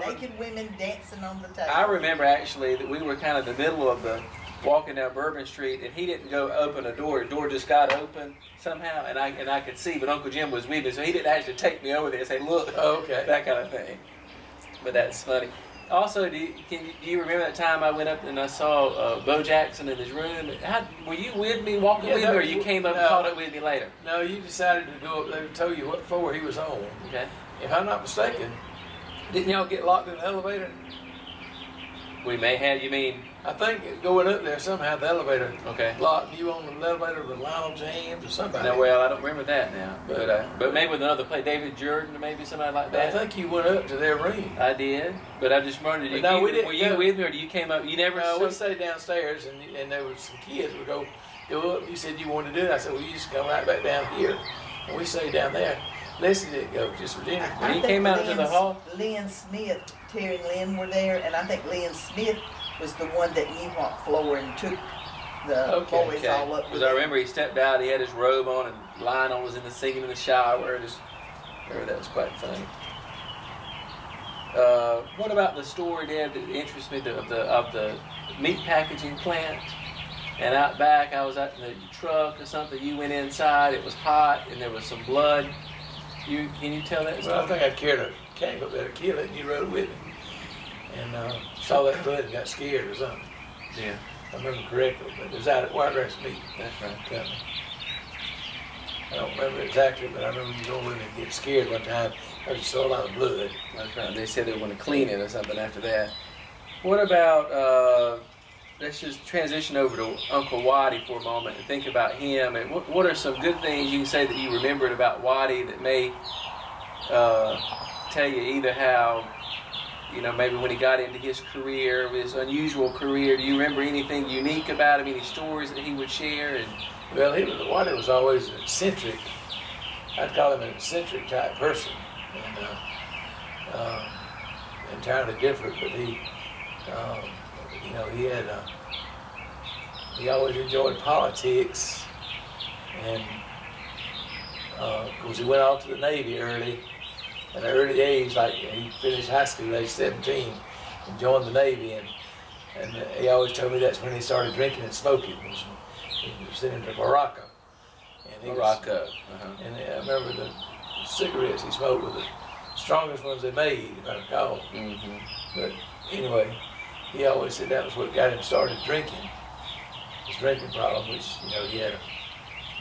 Naked women dancing on the table. I remember actually that we were kind of in the middle of the walking down Bourbon Street, and he didn't go open a door. The door just got open somehow, and I could see, but Uncle Jim was with me, so he didn't actually take me over there and say, "Look," okay, that kind of thing. But that's funny. Also, do you remember that time I went up and I saw Bo Jackson in his room? Were you with me, walking with me, or you came up and caught up with me later? No, you decided to go up there and tell you what floor he was on. Okay. If I'm not mistaken, didn't y'all get locked in the elevator? We may have, you mean? I think going up there somehow the elevator locked you on the elevator with Lionel James or somebody. No, well, I don't remember that now. But maybe with another play, David Jordan or maybe somebody like that. I think you went up to their room. I did, but I just wondered, were you with me or you came up? You never? No, we stayed downstairs and there was some kids would go up. You said you wanted to do it. I said, well, you just come right back down here. And we stayed down there. Leslie didn't go, just Virginia. When he came out to the hall? Lynn Smith, Terry and Lynn were there, and I think Lynn Smith was the one that knew what floor and took the boys all up. Because I remember he stepped out, he had his robe on, and Lionel was in the singing in the shower. That was quite funny. What about the story, Dad, that interests me of the meat packaging plant? And out back, I was at the truck or something. You went inside. It was hot, and there was some blood. Can you tell that story? Well, I think I carried a cane up there to kill it, and you rode with me. And saw that blood and got scared or something. Yeah. I remember correctly, but it was out at White Ranch Meat. That's right. I don't remember exactly, but I remember you going with me and get scared one time because you saw a lot of blood. That's right. They said they were going to clean it or something after that. What about, let's just transition over to Uncle Waddy for a moment and think about him. And what are some good things you can say that you remembered about Waddy that may tell you either how, maybe when he got into his career, his unusual career, do you remember anything unique about him, any stories that he would share? Well, Waddy was always an eccentric. I'd call him an eccentric type person, and entirely different. But he always enjoyed politics, and of course he went off to the Navy early. At an early age, like he finished high school at age 17 and joined the Navy, and he always told me that's when he started drinking and smoking. He was sitting in Morocco. And Morocco. And I remember the cigarettes he smoked were the strongest ones they made, if I recall. But anyway, he always said that was what got him started drinking. His drinking problem, which he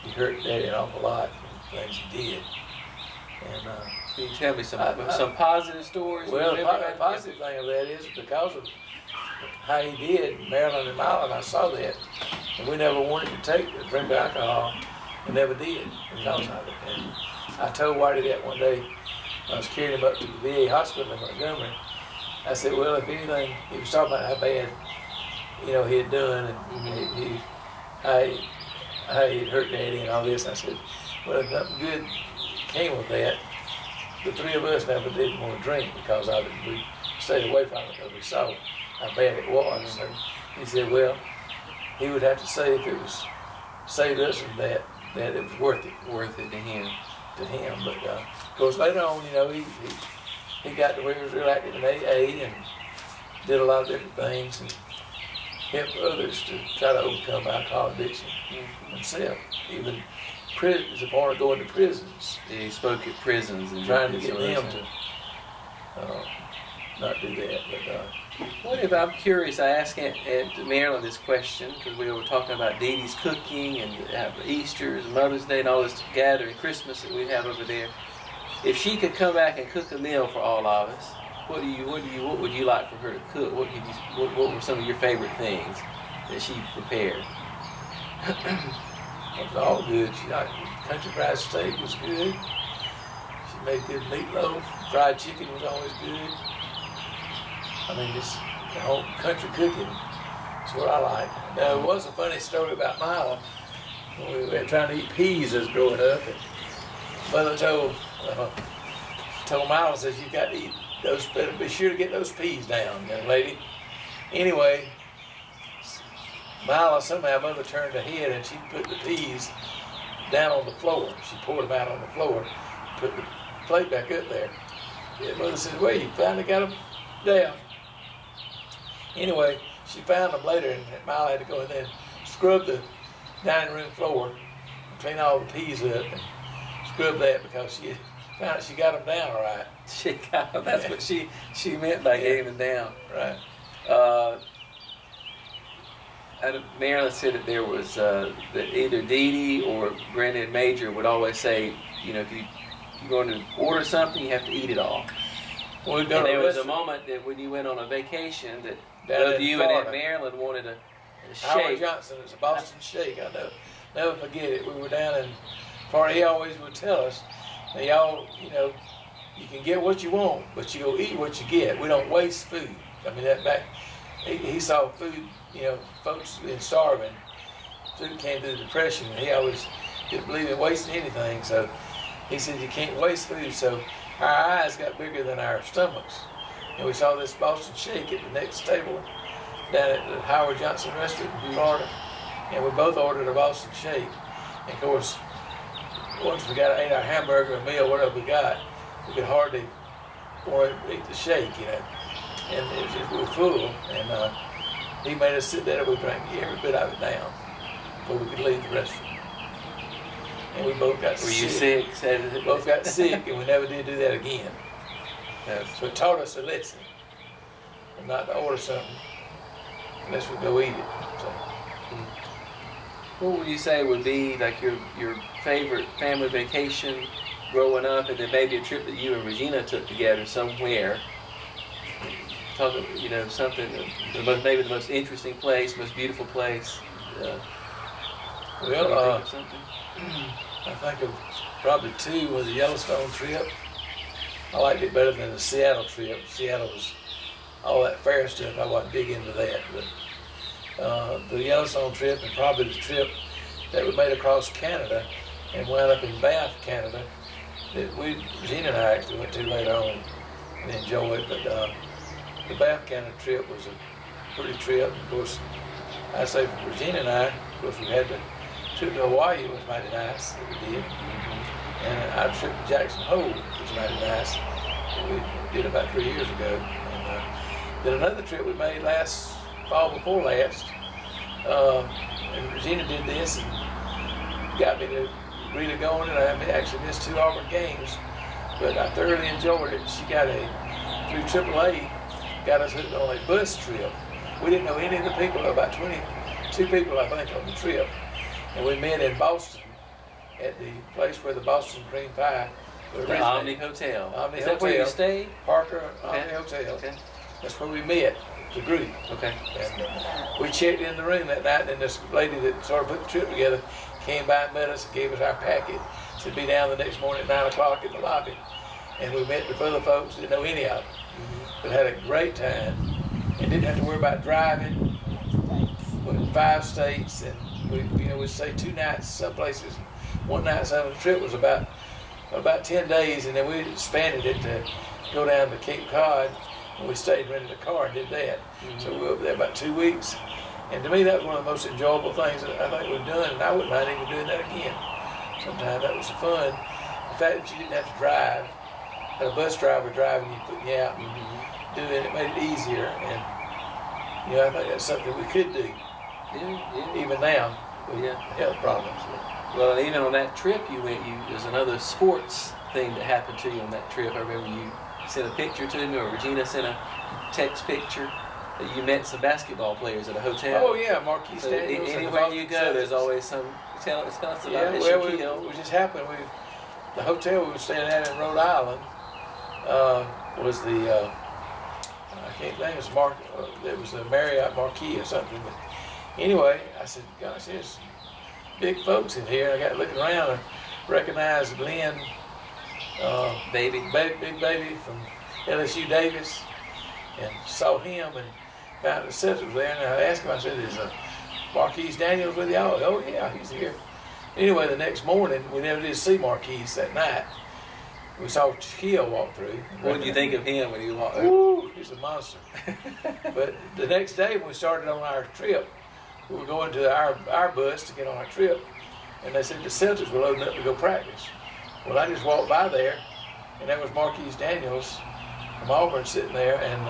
hurt Daddy an awful lot in things he did. And can you tell me some positive stories? Well, the positive thing of that is because of how he did, Marilyn and Mylon, I saw that, and we never wanted to take or drink alcohol, and never did because of it. And I told Waddy that one day. I was carrying him up to the VA hospital in Montgomery. I said, well, if anything, he was talking about how bad, he had done, and how he had hurt Daddy and all this. I said, well, if nothing good came of that, the three of us never did want to drink because of it. We stayed away from it because we saw how bad it was. So he said, well, he would have to say if it was saved us from that it was worth it to him. But of course, later on, he got to where he was real active in AA and did a lot of different things and helped others to try to overcome alcohol addiction himself. Even prisons, a part of going to prisons. Yeah, he spoke at prisons and trying to get them to not do that. But what if, I'm curious, I asked Aunt Marilyn this question because we were talking about Dee Dee's cooking and Easter's, Mother's Day, and all this gathering, Christmas that we have over there. If she could come back and cook a meal for all of us, what would you like for her to cook? What were some of your favorite things that she prepared? It was all good. She liked country fried steak was good. She made good meatloaf. Fried chicken was always good. I mean, just the whole country cooking is what I like. Now, there was a funny story about Mila. When we were trying to eat peas as growing up, and Mother told Mila, says, you got to eat better be sure to get those peas down, young lady. Anyway, Mila somehow Mother turned ahead and she put the peas down on the floor. She poured them out on the floor, put the plate back up there. And Mother said, well, you finally got them down. Anyway, she found them later, and Mila had to go in there and scrub the dining room floor, clean all the peas up, and scrub that because she found out she got them down all right. She got them, that's what she meant by getting them down. Right. Marilyn said that there was, that either Dee Dee or Granddad Major would always say, you know, if you're going to order something, you have to eat it all. Well, and there was a moment that when you went on a vacation that both you and Aunt Marilyn wanted a shake. Howard Johnson, it's a Boston shake, I know. Never forget it. We were down in Florida. He always would tell us, now y'all, you know, you can get what you want, but you go eat what you get. We don't waste food. I mean, that back, he saw food, you know, folks been starving. Food came through the Depression, and he always didn't believe in wasting anything. So he said you can't waste food. So our eyes got bigger than our stomachs. And we saw this Boston shake at the next table down at the Howard Johnson restaurant in Florida. And we both ordered a Boston shake. And of course, once we ate our hamburger, a meal, whatever we got, we could hardly eat the shake, you know. And it was just, we were full. And he made us sit there and we drank every bit of it down before we could leave the restaurant. And we both got sick. Were you sick? We both got sick, and we never did do that again. So it taught us a lesson, and not to order something unless we go eat it. So. What would you say would be like your favorite family vacation growing up, and then maybe a trip that you and Regina took together somewhere? Talk, you know, something, maybe the most interesting place, most beautiful place. Well, I think of probably two was the Yellowstone trip. I liked it better than the Seattle trip. Seattle was all that fair stuff. I wasn't big into that. But the Yellowstone trip, and probably the trip that we made across Canada and wound up in Banff, Canada, that Regina and I actually went to later on and enjoyed. But the Banff, Canada trip was a pretty trip. Of course, I say for Regina and I, of course, we had the trip to Hawaii was mighty nice that we did. And our trip to Jackson Hole was mighty nice that we did about 3 years ago. And then another trip we made last fall before last. And Regina did this and got me to agree to go on it. I actually missed 2 Auburn games, but I thoroughly enjoyed it. She got through AAA, got us hooked on a bus trip. We didn't know any of the people, about 22 people I think on the trip. And we met in Boston at the place where the Boston cream pie was originated. The Omni Hotel. Omni Is Hotel. that where you stayed? Parker Okay. Omni Hotel. Okay. That's where we met, the group. Okay. And we checked in the room that night, and this lady that sort of put the trip together came by and met us and gave us our packet. Said be down the next morning at 9 o'clock in the lobby. And we met the other folks, didn't know any of them. But had a great time and didn't have to worry about driving. Went 5 states, and we'd stay 2 nights some places. One night some of the trip was about 10 days, and then we expanded it to go down to Cape Cod, and we stayed, rented a car and did that. So we were up there about 2 weeks. And to me, that was one of the most enjoyable things that I think we've done, and I wouldn't mind even doing that again. Sometimes that was fun. The fact that you didn't have to drive, had a bus driver driving you, putting you out and doing it, made it easier. And I think that's something we could do. Yeah. Even now, with health problems. Well, and even on that trip you went, there's another sports thing that happened to you on that trip. I remember you sent a picture to me, or Regina sent a text picture that you met some basketball players at a hotel. Oh yeah, Marquis So Daniels. anywhere you go, there's always some. Tell us about it. Yeah, we just happened. The hotel we were staying at in Rhode Island was the I can't think it was the Marriott Marquis or something. But anyway, I said, gosh, there's big folks in here. I got looking around and recognized Glenn, big baby from LSU Davis, and saw him and found the sister was there. And I asked him, I said, is Marquis Daniels with y'all? Oh yeah, he's here. Anyway, the next morning, we never did see Marquis that night. We saw Shaquille walk through. What did you think of him when he walked through? Woo, he's a monster. But the next day when we started on our trip, we were going to our bus to get on our trip, and they said the Celtics were loading up to go practice. Well, I just walked by there, and there was Marquise Daniels from Auburn sitting there, and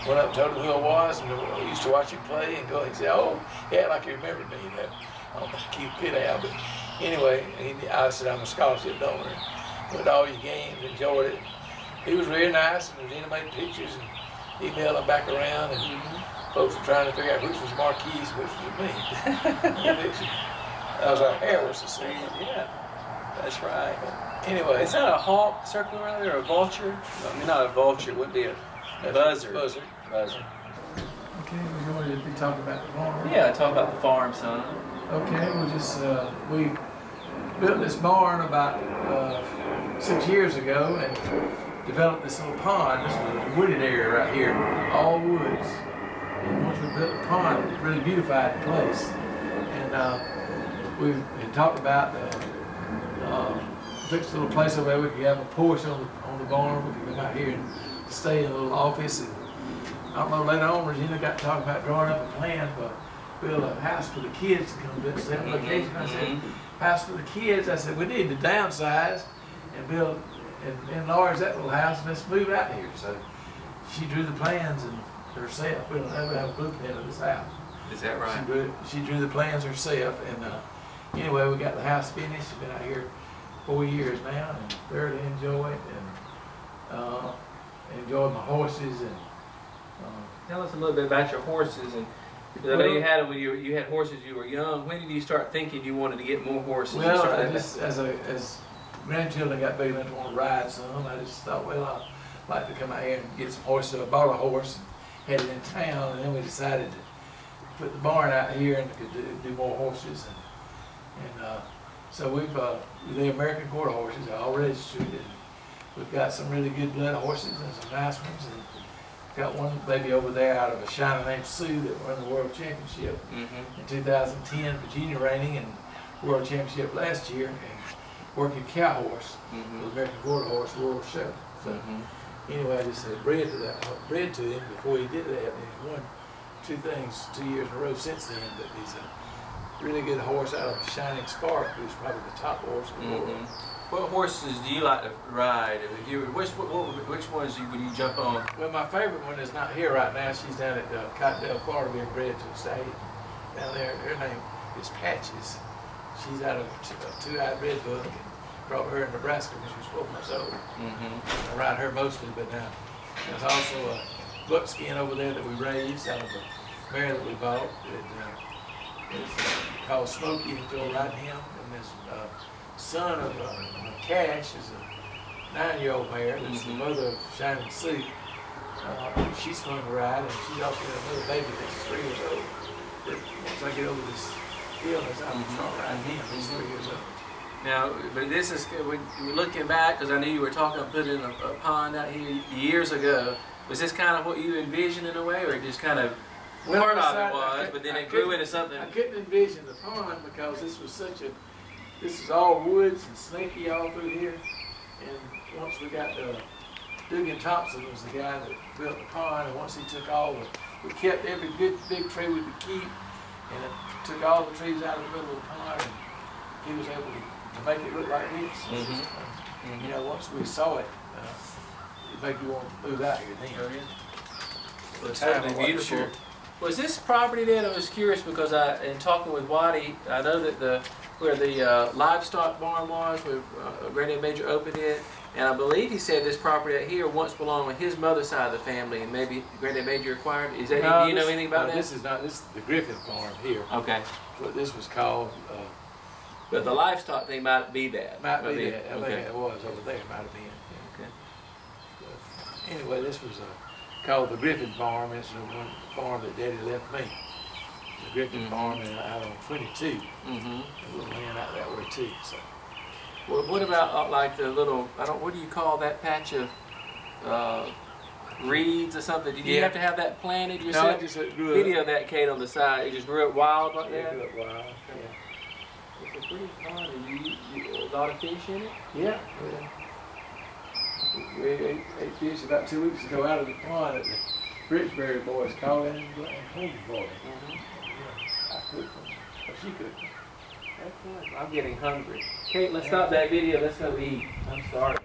went up and told him who I was, and I used to watch him play, and go and say, oh, yeah, like he remembered me, you know. I don't think he could have, but anyway, I said I'm a scholarship donor. Went to all your games, enjoyed it. He was really nice, and he made pictures and emailed them back around, and folks were trying to figure out which was Marquise and which was me. That was our hair was the same. Yeah, that's right. Anyway. Is that a hawk circling around there, or a vulture? I mean, not a vulture, it would be a buzzard. Buzzard. Okay, we're going to be talking about the farm. Yeah, talk about the farm, son. Okay, we built this barn about 6 years ago and developed this little pond. This was a wooded area right here, all woods. And once we built the pond, it really beautified the place. And we had talked about fixed a little place over there. We could have a porch on the barn. We could come out here and stay in a little office. And I don't know, later on, Regina got to talk about drawing up a plan for build a house for the kids to come to the location. I said, house for the kids. I said, we need to downsize and build and enlarge that little house and let's move out here. So she drew the plans and herself. We don't ever have a blueprint of this house. Is that right? She drew the plans herself, and anyway, we got the house finished. We've been out here 4 years now, and thoroughly enjoy it, and enjoy my horses. And tell us a little bit about your horses. And I know you had them when you had horses. You were young. When did you start thinking you wanted to get more horses? Well, as grandchildren got big enough to want to ride some, I just thought, well, I'd like to come out here and get some horses. So I bought a horse and had it in town, and then we decided to put the barn out here and could do more horses. And so we've the American quarter horses are all registered, and we've got some really good blood horses and some nice ones. And got one baby over there out of a shiner named Sue that won the World Championship in 2010, Virginia reigning, and World Championship last year, and working cow horse, the American quarter horse World Show. So anyway, I just had bred to him before he did that, and he's won 2 things 2 years in a row since then. But he's a really good horse out of Shining Spark, who's probably the top horse in the world. What horses do you like to ride? Which ones would you jump on? Well, my favorite one is not here right now. She's down at Cottondale, Florida, being bred to a stallion down there. Her name is Patches. She's out of a 2-eyed red book, and brought her in Nebraska when she was 4 months old. I ride her mostly, but now there's also a buckskin over there that we raised out of a mare that we bought. It's called Smokey, and go riding him. And this son of Cash is a 9-year-old mare that's the mother of Shining Sue. She's fun to ride, and she's also got another baby that's 3 years old. But once I get over this illness, I'm start riding him. He's 3 years old. Now, but this is, when you're looking back, because I knew you were talking about putting a pond out here years ago, was this kind of what you envisioned in a way, or just kind of part of it was, but then it grew into something? I couldn't envision the pond because this is all woods and snaky all through here. And once we got Dugan Thompson was the guy that built the pond, and once he took we kept every good big tree we could keep, and it took all the trees out of the middle of the pond, and he was able to make it look like this. You know, once we saw it, it made you want to move out here then. It's totally beautiful. Was this property then? I was curious because in talking with Waddy, I know that where the livestock barn was, where Granddad Major opened it, and I believe he said this property out here once belonged with his mother's side of the family, and maybe Granddad Major acquired it. Is that, do you know anything about that? This is the Griffin farm here. Okay. What this was called. But the livestock thing might be that. Might be that. I think it was over there. Might have been. Yeah. Okay. But anyway, this was called the Griffin farm. It's the one farm that Daddy left me. The Griffin farm out on 22. A little land out that way too. So. Well, what about like the little? What do you call that patch of reeds or something? Did you have to have that planted yourself? No, it just grew up. Video that, Kate, on the side. It just grew up wild like that. It grew up wild. Yeah. It's a pretty pond. A lot of fish in it? Yeah. We ate fish about 2 weeks ago out of the pond that the Richbury boys caught in and cleaned for me. I cooked them. But she cooked them. That's nice. I'm getting hungry. Kate, let's stop that video. Let's go eat. I'm sorry.